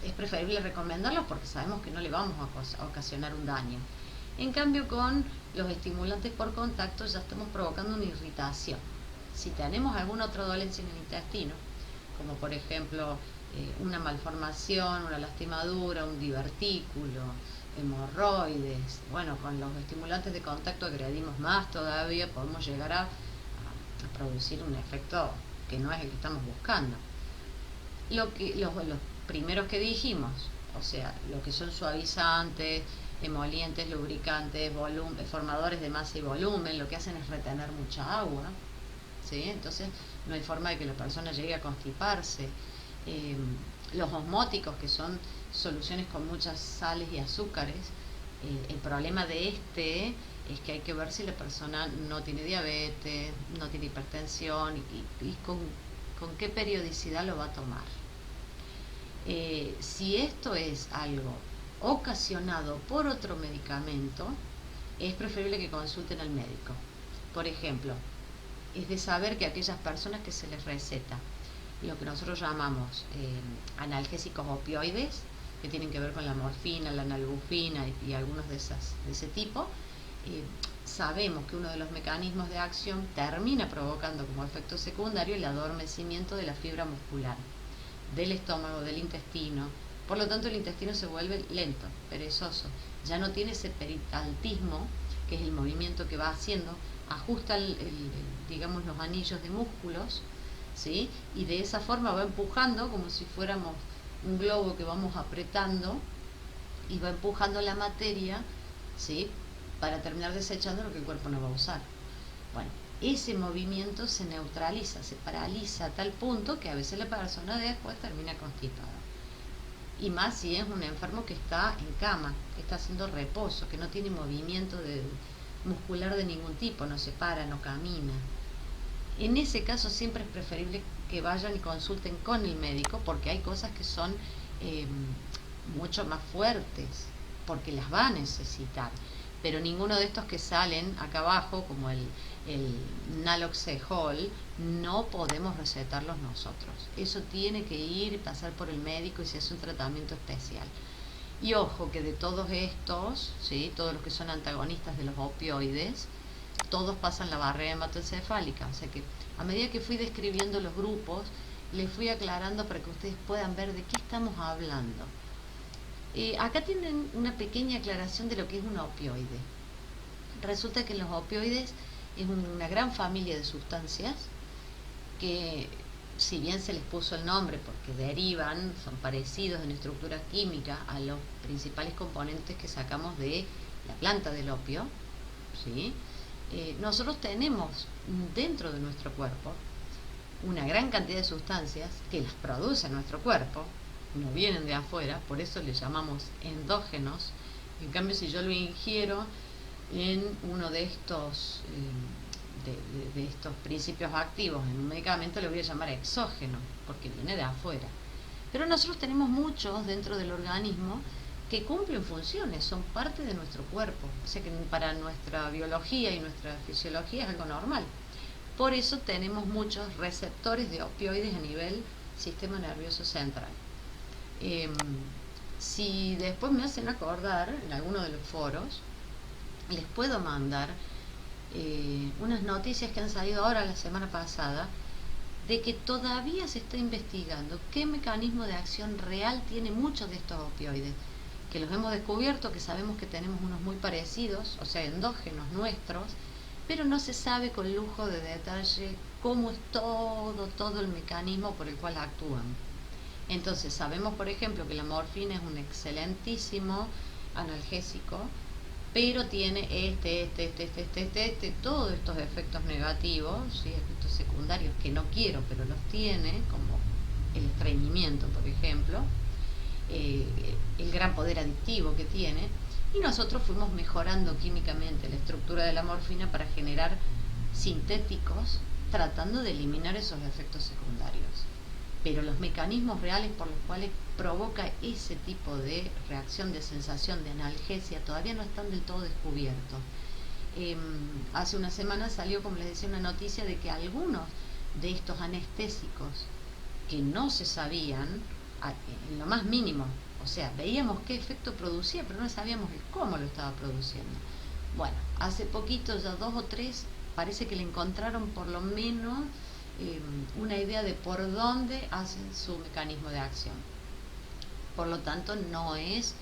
Es preferible recomendarlos porque sabemos que no le vamos a ocasionar un daño. En cambio, con los estimulantes por contacto ya estamos provocando una irritación. Si tenemos alguna otra dolencia en el intestino, como por ejemplo una malformación, una lastimadura, un divertículo, hemorroides, bueno, con los estimulantes de contacto agredimos más todavía, podemos llegar a producir un efecto que no es el que estamos buscando. Los primeros que dijimos, o sea, lo que son suavizantes, emolientes, lubricantes, formadores de masa y volumen, lo que hacen es retener mucha agua, ¿sí? Entonces no hay forma de que la persona llegue a constiparse. Los osmóticos, que son soluciones con muchas sales y azúcares, el problema de es que hay que ver si la persona no tiene diabetes, no tiene hipertensión y con qué periodicidad lo va a tomar. Si esto es algo ocasionado por otro medicamento, es preferible que consulten al médico. Por ejemplo, es de saber que aquellas personas que se les receta lo que nosotros llamamos analgésicos opioides, que tienen que ver con la morfina, la nalbufina y algunos de ese tipo, sabemos que uno de los mecanismos de acción termina provocando como efecto secundario el adormecimiento de la fibra muscular, del estómago, del intestino. Por lo tanto, el intestino se vuelve lento, perezoso, ya no tiene ese peristaltismo, que es el movimiento que va haciendo, ajusta digamos los anillos de músculos, ¿sí? Y de esa forma va empujando como si fuéramos un globo que vamos apretando y va empujando la materia, ¿sí? Para terminar desechando lo que el cuerpo no va a usar. Bueno, ese movimiento se neutraliza, se paraliza a tal punto que a veces la persona después termina constipada. Y más si es un enfermo que está en cama, que está haciendo reposo, que no tiene movimiento muscular de ningún tipo, no se para, no camina. En ese caso siempre es preferible que vayan y consulten con el médico, porque hay cosas que son mucho más fuertes, porque las va a necesitar. Pero ninguno de estos que salen acá abajo, como el naloxegol, no podemos recetarlos nosotros. Eso tiene que ir y pasar por el médico y se hace un tratamiento especial. Y ojo que de todos estos, ¿sí? Todos los que son antagonistas de los opioides, todos pasan la barrera hematoencefálica. O sea que a medida que fui describiendo los grupos, les fui aclarando para que ustedes puedan ver de qué estamos hablando. Acá tienen una pequeña aclaración de lo que es un opioide. Resulta que los opioides es una gran familia de sustancias que, si bien se les puso el nombre porque derivan, son parecidos en estructura química a los principales componentes que sacamos de la planta del opio, ¿sí? Nosotros tenemos dentro de nuestro cuerpo una gran cantidad de sustancias que las produce nuestro cuerpo, no vienen de afuera, por eso le llamamos endógenos. En cambio, si yo lo ingiero en uno de estos de estos principios activos en un medicamento, le voy a llamar exógeno, porque viene de afuera. Pero nosotros tenemos muchos dentro del organismo que cumplen funciones, son parte de nuestro cuerpo, o sea que para nuestra biología y nuestra fisiología es algo normal. Por eso tenemos muchos receptores de opioides a nivel sistema nervioso central. Si después me hacen acordar en alguno de los foros, les puedo mandar unas noticias que han salido ahora la semana pasada de que todavía se está investigando qué mecanismo de acción real tiene muchos de estos opioides, que los hemos descubierto, que sabemos que tenemos unos muy parecidos, o sea, endógenos nuestros, pero no se sabe con lujo de detalle cómo es todo el mecanismo por el cual actúan. Entonces sabemos, por ejemplo, que la morfina es un excelentísimo analgésico, pero tiene todos estos efectos negativos, ¿sí? Efectos secundarios que no quiero, pero los tiene, como el estreñimiento, por ejemplo, el gran poder adictivo que tiene, y nosotros fuimos mejorando químicamente la estructura de la morfina para generar sintéticos, tratando de eliminar esos efectos secundarios. Pero los mecanismos reales por los cuales provoca ese tipo de reacción, de sensación, de analgesia, todavía no están del todo descubiertos. Hace una semana salió, como les decía, una noticia de que algunos de estos anestésicos que no se sabían en lo más mínimo, o sea, veíamos qué efecto producía, pero no sabíamos el cómo lo estaba produciendo. Bueno, hace poquito, ya 2 o 3, parece que le encontraron por lo menos una idea de por dónde hacen su mecanismo de acción. Por lo tanto, no es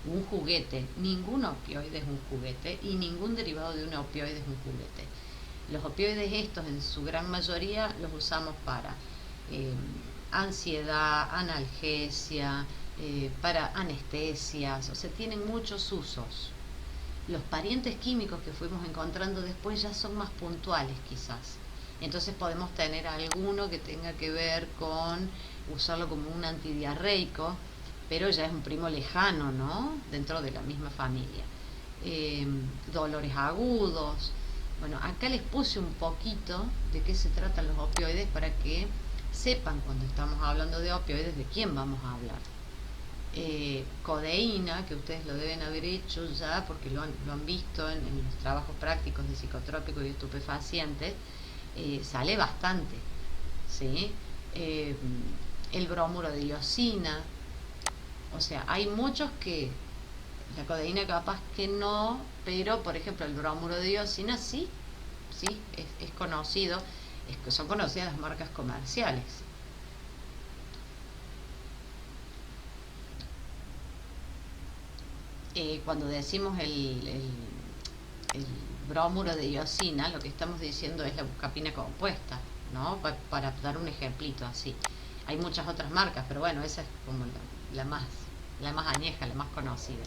un juguete, ningún opioide es un juguete y ningún derivado de un opioide es un juguete. Los opioides estos, en su gran mayoría, los usamos para ansiedad, analgesia, para anestesias, o sea, tienen muchos usos. Los parientes químicos que fuimos encontrando después ya son más puntuales quizás. Entonces podemos tener alguno que tenga que ver con usarlo como un antidiarreico, pero ya es un primo lejano, ¿no? Dentro de la misma familia. Dolores agudos. Bueno, acá les puse un poquito de qué se tratan los opioides para que sepan cuando estamos hablando de opioides de quién vamos a hablar. Codeína, que ustedes lo deben haber hecho ya porque lo han visto en los trabajos prácticos de psicotrópicos y estupefacientes, sale bastante, ¿sí? El bromuro de diosina, o sea, hay muchos que la codeína capaz que no, pero por ejemplo el bromuro de diosina sí, es conocido, son conocidas las marcas comerciales. Cuando decimos el bromuro de diosina, lo que estamos diciendo es la buscapina compuesta, ¿no? Para dar un ejemplito así. Hay muchas otras marcas, pero bueno, esa es como la más añeja, la más conocida.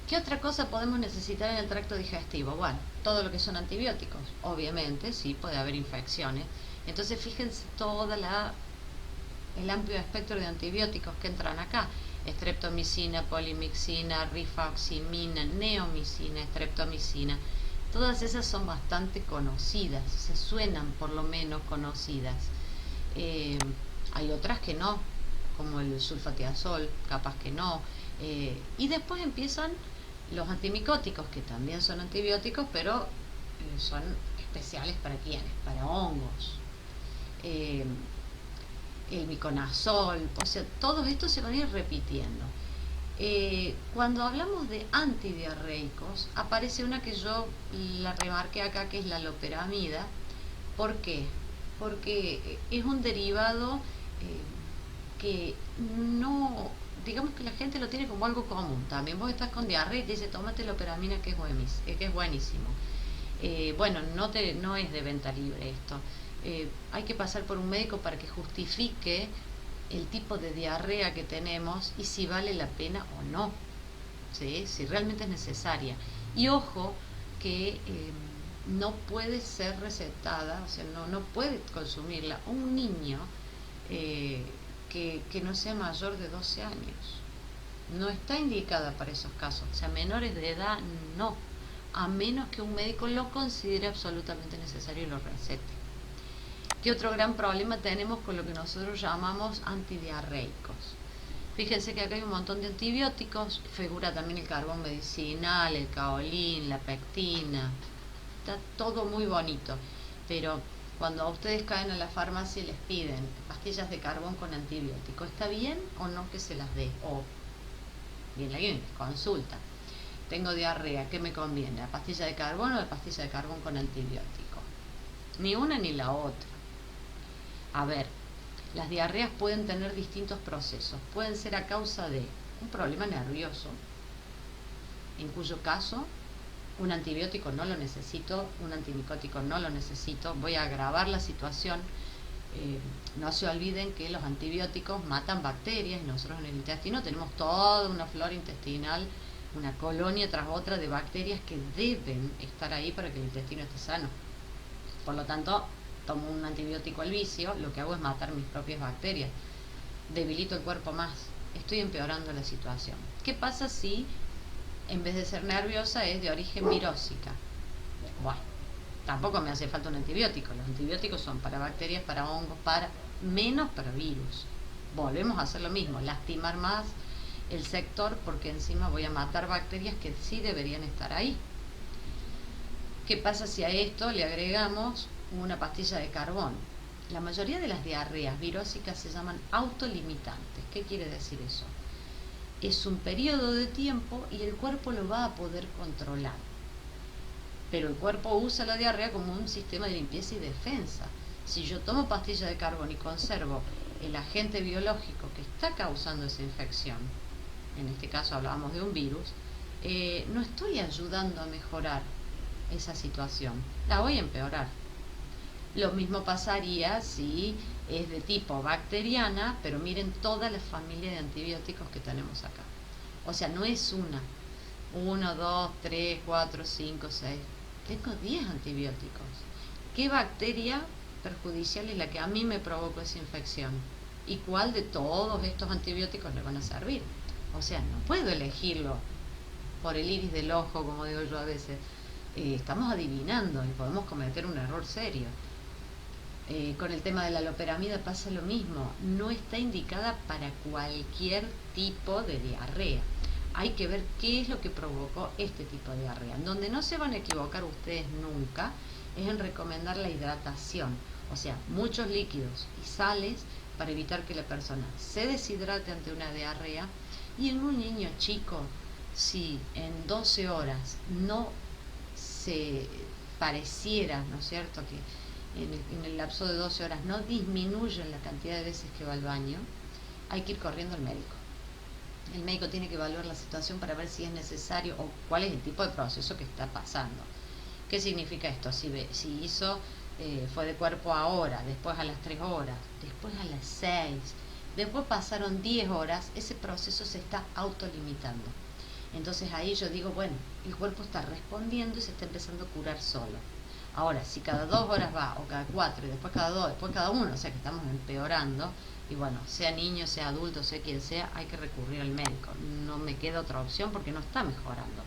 ¿Qué otra cosa podemos necesitar en el tracto digestivo? Bueno, todo lo que son antibióticos, obviamente, sí, puede haber infecciones. Entonces fíjense el amplio espectro de antibióticos que entran acá: streptomicina, polimixina, rifaximina, neomicina, streptomicina. Todas esas son bastante conocidas, se suenan por lo menos conocidas. Hay otras que no, como el sulfatiazol, capaz que no. Y después empiezan los antimicóticos, que también son antibióticos, pero son especiales para quiénes, para hongos. El miconazol, o sea, todos estos se van a ir repitiendo. Cuando hablamos de antidiarreicos, aparece una que yo la remarqué acá, que es la loperamida. ¿Por qué? Porque es un derivado que no, digamos que la gente lo tiene como algo común. También vos estás con diarrea y te dice, tómate loperamida, que es buenísimo. Bueno, no es de venta libre esto. Hay que pasar por un médico para que justifique el tipo de diarrea que tenemos y si vale la pena o no, ¿sí? Si realmente es necesaria. Y ojo que no puede ser recetada, o sea, no puede consumirla un niño que no sea mayor de 12 años. No está indicada para esos casos, o sea, menores de edad no, a menos que un médico lo considere absolutamente necesario y lo recete. ¿Qué otro gran problema tenemos con lo que nosotros llamamos antidiarreicos? Fíjense que acá hay un montón de antibióticos, figura también el carbón medicinal, el caolín, la pectina, está todo muy bonito, pero cuando a ustedes caen a la farmacia y les piden pastillas de carbón con antibiótico, ¿está bien o no que se las dé? O bien alguien les consulta. tengo diarrea, ¿qué me conviene? ¿La pastilla de carbón o la pastilla de carbón con antibiótico? Ni una ni la otra. A ver, las diarreas pueden tener distintos procesos. Pueden ser a causa de un problema nervioso, en cuyo caso un antibiótico no lo necesito, un antimicótico no lo necesito, voy a agravar la situación. No se olviden que los antibióticos matan bacterias y nosotros en el intestino tenemos toda una flora intestinal, una colonia tras otra de bacterias que deben estar ahí para que el intestino esté sano. Por lo tanto, tomo un antibiótico al vicio, lo que hago es matar mis propias bacterias, debilito el cuerpo más, estoy empeorando la situación. ¿Qué pasa si en vez de ser nerviosa es de origen virósica? Bueno, tampoco me hace falta un antibiótico. Los antibióticos son para bacterias, para hongos, menos para virus. Volvemos a hacer lo mismo, lastimar más el sector porque encima voy a matar bacterias que sí deberían estar ahí. ¿Qué pasa si a esto le agregamos una pastilla de carbón? La mayoría de las diarreas virósicas se llaman autolimitantes. ¿Qué quiere decir eso? Es un periodo de tiempo y el cuerpo lo va a poder controlar. Pero el cuerpo usa la diarrea como un sistema de limpieza y defensa. Si yo tomo pastilla de carbón y conservo el agente biológico que está causando esa infección, en este caso hablábamos de un virus, no estoy ayudando a mejorar esa situación, la voy a empeorar. Lo mismo pasaría si es de tipo bacteriana, pero miren toda la familia de antibióticos que tenemos acá. O sea, no es uno, dos, tres, cuatro, cinco, seis. Tengo 10 antibióticos. ¿Qué bacteria perjudicial es la que a mí me provocó esa infección? ¿Y cuál de todos estos antibióticos le van a servir? O sea, no puedo elegirlo por el iris del ojo, como digo yo a veces. Estamos adivinando y podemos cometer un error serio. Con el tema de la loperamida pasa lo mismo. No está indicada para cualquier tipo de diarrea. Hay que ver qué es lo que provocó este tipo de diarrea. Donde no se van a equivocar ustedes nunca es en recomendar la hidratación. O sea, muchos líquidos y sales para evitar que la persona se deshidrate ante una diarrea. Y en un niño chico, si en 12 horas no se pareciera, ¿no es cierto?, que en el lapso de 12 horas no disminuyen la cantidad de veces que va al baño, hay que ir corriendo al médico. El médico tiene que evaluar la situación para ver si es necesario o cuál es el tipo de proceso que está pasando. ¿Qué significa esto? Si fue de cuerpo a hora, después a las 3 horas, después a las 6, después pasaron 10 horas, ese proceso se está autolimitando. Entonces ahí yo digo, bueno, el cuerpo está respondiendo y se está empezando a curar solo. Ahora, si cada 2 horas va, o cada 4, y después cada 2, después cada 1, o sea que estamos empeorando, y bueno, sea niño, sea adulto, sea quien sea, hay que recurrir al médico. No me queda otra opción porque no está mejorando.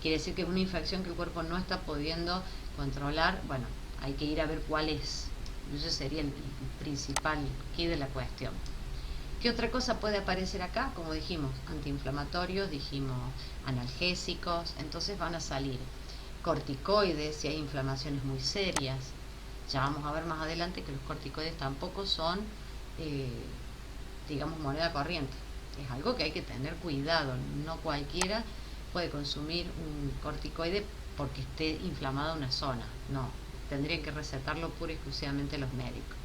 Quiere decir que es una infección que el cuerpo no está pudiendo controlar. Bueno, hay que ir a ver cuál es. Ese sería el principal key de la cuestión. ¿Qué otra cosa puede aparecer acá? Como dijimos, antiinflamatorios, dijimos analgésicos, entonces van a salir corticoides si hay inflamaciones muy serias. Ya vamos a ver más adelante que los corticoides tampoco son, digamos, moneda corriente. Es algo que hay que tener cuidado. No cualquiera puede consumir un corticoide porque esté inflamada una zona. No, tendrían que recetarlo pura y exclusivamente los médicos.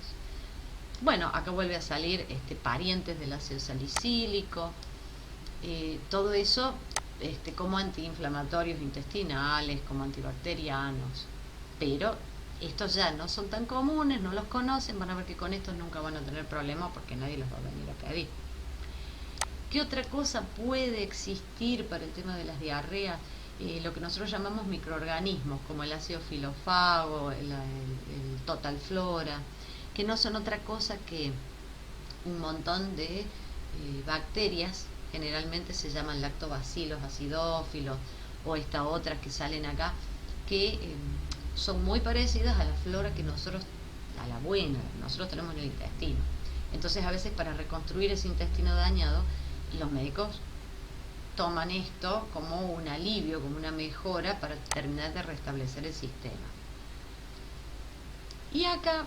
Bueno, acá vuelve a salir parientes del ácido salicílico, todo eso como antiinflamatorios intestinales, como antibacterianos, pero estos ya no son tan comunes, no los conocen, van a ver que con estos nunca van a tener problemas porque nadie los va a venir a pedir. ¿Qué otra cosa puede existir para el tema de las diarreas? Lo que nosotros llamamos microorganismos, como el ácido filofago, el total flora, que no son otra cosa que un montón de bacterias, generalmente se llaman lactobacilos acidófilos, o estas otras que salen acá, que son muy parecidas a la flora que nosotros tenemos en el intestino. Entonces a veces para reconstruir ese intestino dañado, los médicos toman esto como un alivio, como una mejora para terminar de restablecer el sistema. Y acá,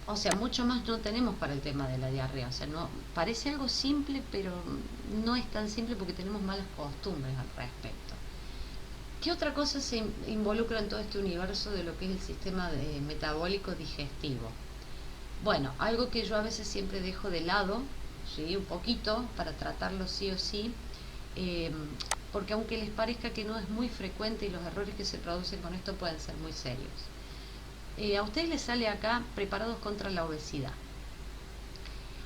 o sea, mucho más no tenemos para el tema de la diarrea. O sea, no, parece algo simple, pero no es tan simple porque tenemos malas costumbres al respecto. ¿Qué otra cosa se involucra en todo este universo de lo que es el sistema metabólico digestivo? Bueno, algo que yo a veces siempre dejo de lado, ¿sí? Un poquito, para tratarlo sí o sí, eh, porque aunque les parezca que no es muy frecuente y los errores que se producen con esto pueden ser muy serios. A ustedes les sale acá preparados contra la obesidad.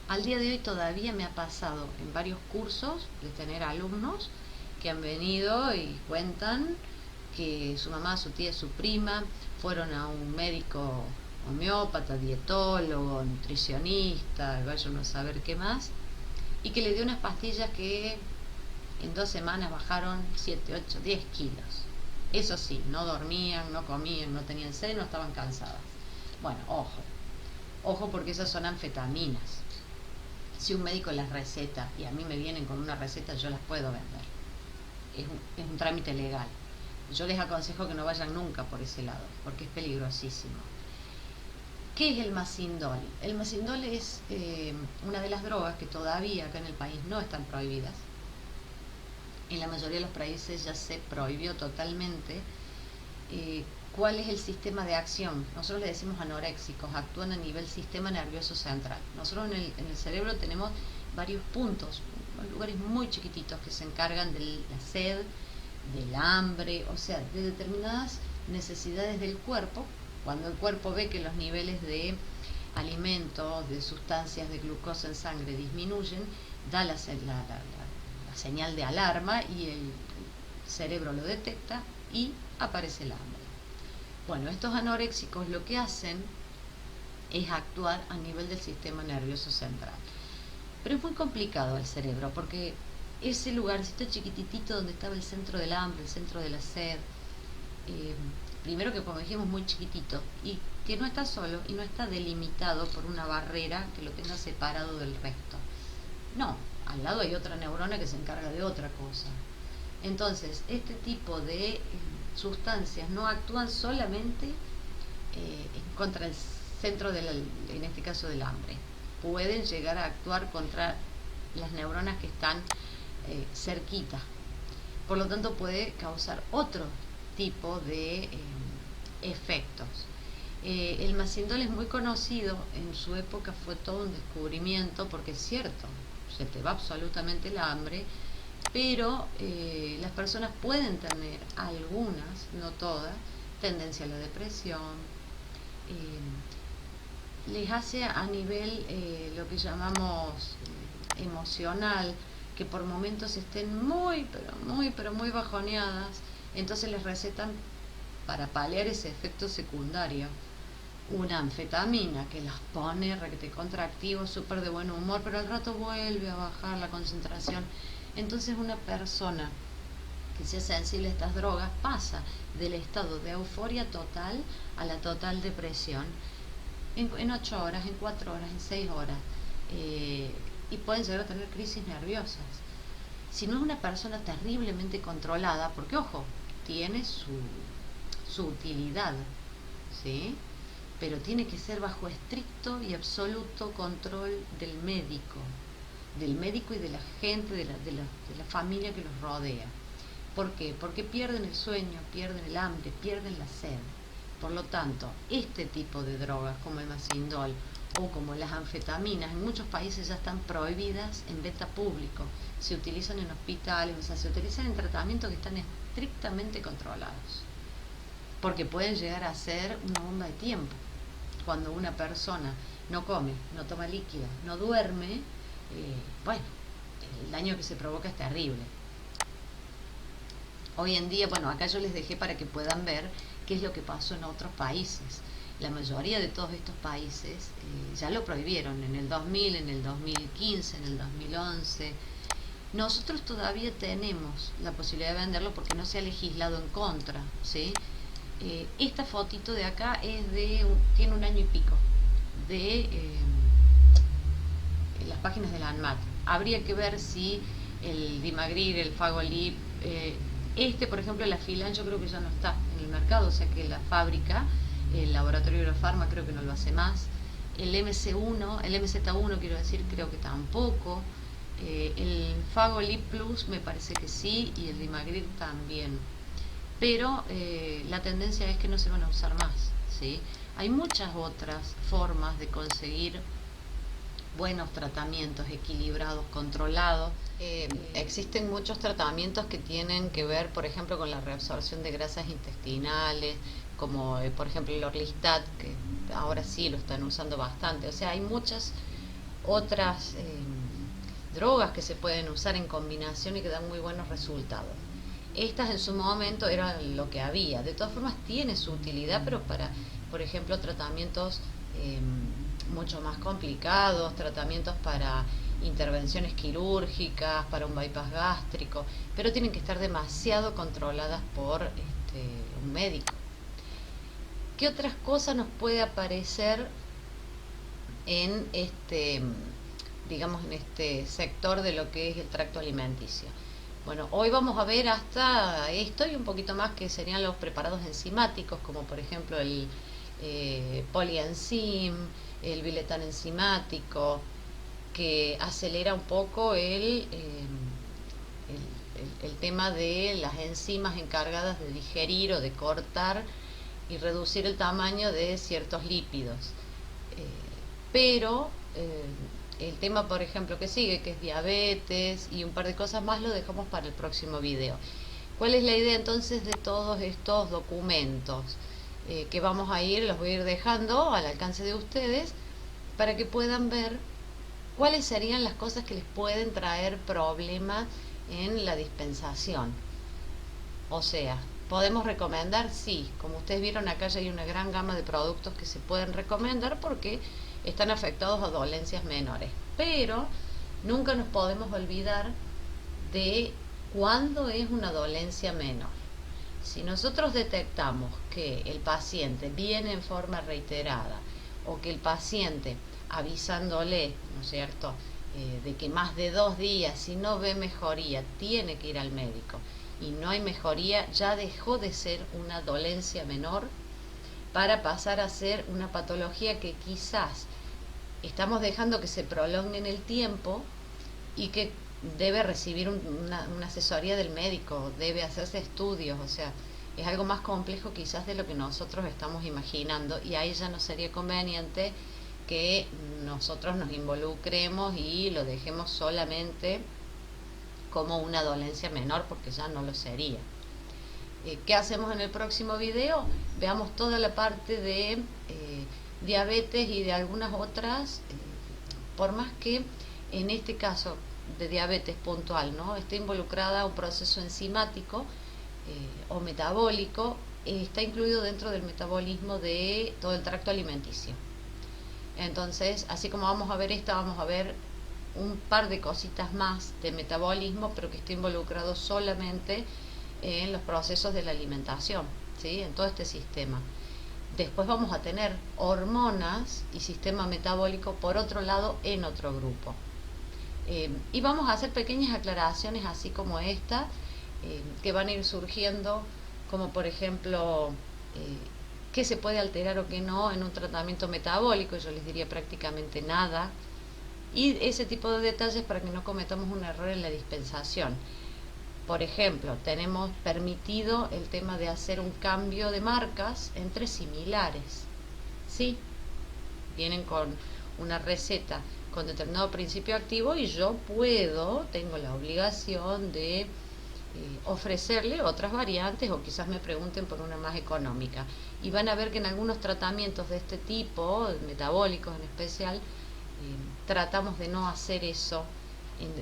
Al día de hoy todavía me ha pasado en varios cursos de tener alumnos que han venido y cuentan que su mamá, su tía, su prima fueron a un médico homeópata, dietólogo, nutricionista, vaya uno a saber qué más, y que le dio unas pastillas que en 2 semanas bajaron 7, 8, 10 kilos. Eso sí, no dormían, no comían, no tenían sed, no estaban cansadas. Bueno, ojo porque esas son anfetaminas. Si un médico las receta y a mí me vienen con una receta, yo las puedo vender. Es un trámite legal. Yo les aconsejo que no vayan nunca por ese lado, porque es peligrosísimo. ¿Qué es el Masindol? El Masindol es una de las drogas que todavía acá en el país no están prohibidas. En la mayoría de los países ya se prohibió totalmente. ¿Cuál es el sistema de acción? Nosotros le decimos anoréxicos, actúan a nivel sistema nervioso central. Nosotros en el cerebro tenemos varios puntos, lugares muy chiquititos que se encargan de la sed, del hambre, o sea, de determinadas necesidades del cuerpo. Cuando el cuerpo ve que los niveles de alimentos, de sustancias de glucosa en sangre disminuyen, da la señal de alarma y el cerebro lo detecta y aparece el hambre. Bueno, estos anoréxicos lo que hacen es actuar a nivel del sistema nervioso central. Pero es muy complicado el cerebro porque ese lugarcito chiquititito donde estaba el centro del hambre, el centro de la sed, primero que como dijimos muy chiquitito y que no está solo y no está delimitado por una barrera que lo tenga separado del resto. No, al lado hay otra neurona que se encarga de otra cosa. Entonces, este tipo de sustancias no actúan solamente contra el centro en este caso del hambre. Pueden llegar a actuar contra las neuronas que están cerquita. Por lo tanto, puede causar otro tipo de efectos. El Masindol es muy conocido, en su época fue todo un descubrimiento, porque es cierto, se te va absolutamente el hambre, pero las personas pueden tener algunas, no todas, tendencia a la depresión, les hace a nivel lo que llamamos emocional, que por momentos estén muy bajoneadas, entonces les recetan para paliar ese efecto secundario una anfetamina que las pone requete contractivos, súper de buen humor, pero al rato vuelve a bajar la concentración. Entonces una persona que sea sensible a estas drogas pasa del estado de euforia total a la total depresión en 8 horas, en 4 horas, en 6 horas, y pueden llegar a tener crisis nerviosas. Si no es una persona terriblemente controlada, porque ojo, tiene su utilidad, ¿sí? Pero tiene que ser bajo estricto y absoluto control del médico y de la gente, de la familia que los rodea. ¿Por qué? Porque pierden el sueño, pierden el hambre, pierden la sed. Por lo tanto, este tipo de drogas como el Masindol o como las anfetaminas en muchos países ya están prohibidas en venta público, se utilizan en hospitales, o sea, se utilizan en tratamientos que están estrictamente controlados, porque pueden llegar a ser una bomba de tiempo. Cuando una persona no come, no toma líquido, no duerme, bueno, el daño que se provoca es terrible. Hoy en día, bueno, acá yo les dejé para que puedan ver qué es lo que pasó en otros países. La mayoría de todos estos países ya lo prohibieron en el 2000, en el 2015, en el 2011. Nosotros todavía tenemos la posibilidad de venderlo porque no se ha legislado en contra, ¿sí? Esta fotito de acá es tiene 1 año y pico de las páginas de la ANMAT. Habría que ver si el Dimagrir, el Fagolip, por ejemplo, la Filan, yo creo que ya no está en el mercado, o sea que la fábrica, el laboratorio de Eurofarma creo que no lo hace más. El MC1, el MZ1 quiero decir, creo que tampoco. El Fagolip Plus me parece que sí, y el Dimagrir también. pero la tendencia es que no se van a usar más, ¿sí? Hay muchas otras formas de conseguir buenos tratamientos equilibrados, controlados. Existen muchos tratamientos que tienen que ver, por ejemplo, con la reabsorción de grasas intestinales, como por ejemplo el Orlistat, que ahora sí lo están usando bastante. O sea, hay muchas otras drogas que se pueden usar en combinación y que dan muy buenos resultados. Estas en su momento eran lo que había. De todas formas tiene su utilidad, pero para, por ejemplo, tratamientos mucho más complicados, tratamientos para intervenciones quirúrgicas, para un bypass gástrico, pero tienen que estar demasiado controladas por un médico. ¿Qué otras cosas nos puede aparecer en digamos, en este sector de lo que es el tracto alimenticio? Bueno, hoy vamos a ver hasta esto y un poquito más, que serían los preparados enzimáticos, como por ejemplo el polienzim, el biletán enzimático, que acelera un poco el tema de las enzimas encargadas de digerir o de cortar y reducir el tamaño de ciertos lípidos. Pero el tema, por ejemplo, que sigue, que es diabetes y un par de cosas más, lo dejamos para el próximo video. ¿Cuál es la idea entonces de todos estos documentos? Que vamos a ir, los voy a ir dejando al alcance de ustedes para que puedan ver cuáles serían las cosas que les pueden traer problemas en la dispensación. O sea, ¿podemos recomendar? Sí, como ustedes vieron acá ya hay una gran gama de productos que se pueden recomendar porque están afectados a dolencias menores, pero nunca nos podemos olvidar de cuándo es una dolencia menor. Si nosotros detectamos que el paciente viene en forma reiterada o que el paciente avisándole, ¿no es cierto?, de que más de 2 días, si no ve mejoría, tiene que ir al médico y no hay mejoría, ya dejó de ser una dolencia menor para pasar a ser una patología que quizás estamos dejando que se prolongue en el tiempo y que debe recibir una asesoría del médico, debe hacerse estudios, o sea, es algo más complejo quizás de lo que nosotros estamos imaginando, y ahí ya no sería conveniente que nosotros nos involucremos y lo dejemos solamente como una dolencia menor, porque ya no lo sería. ¿Qué hacemos en el próximo video? Veamos toda la parte de diabetes y de algunas otras, por más que en este caso de diabetes puntual, ¿no?, esté involucrada un proceso enzimático o metabólico, está incluido dentro del metabolismo de todo el tracto alimenticio. Entonces, así como vamos a ver esta, vamos a ver un par de cositas más de metabolismo, pero que está involucrado solamente en los procesos de la alimentación, ¿sí?, en todo este sistema. Después vamos a tener hormonas y sistema metabólico por otro lado en otro grupo. Y vamos a hacer pequeñas aclaraciones así como esta, que van a ir surgiendo, como por ejemplo, qué se puede alterar o qué no en un tratamiento metabólico. Yo les diría prácticamente nada, y ese tipo de detalles para que no cometamos un error en la dispensación. Por ejemplo, tenemos permitido el tema de hacer un cambio de marcas entre similares, ¿sí? Vienen con una receta con determinado principio activo y yo tengo la obligación de ofrecerle otras variantes, o quizás me pregunten por una más económica. Y van a ver que en algunos tratamientos de este tipo, metabólicos en especial, tratamos de no hacer eso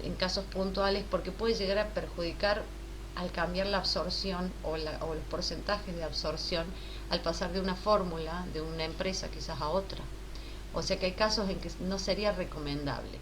en casos puntuales, porque puede llegar a perjudicar al cambiar la absorción o los porcentajes de absorción al pasar de una fórmula de una empresa quizás a otra. O sea que hay casos en que no sería recomendable.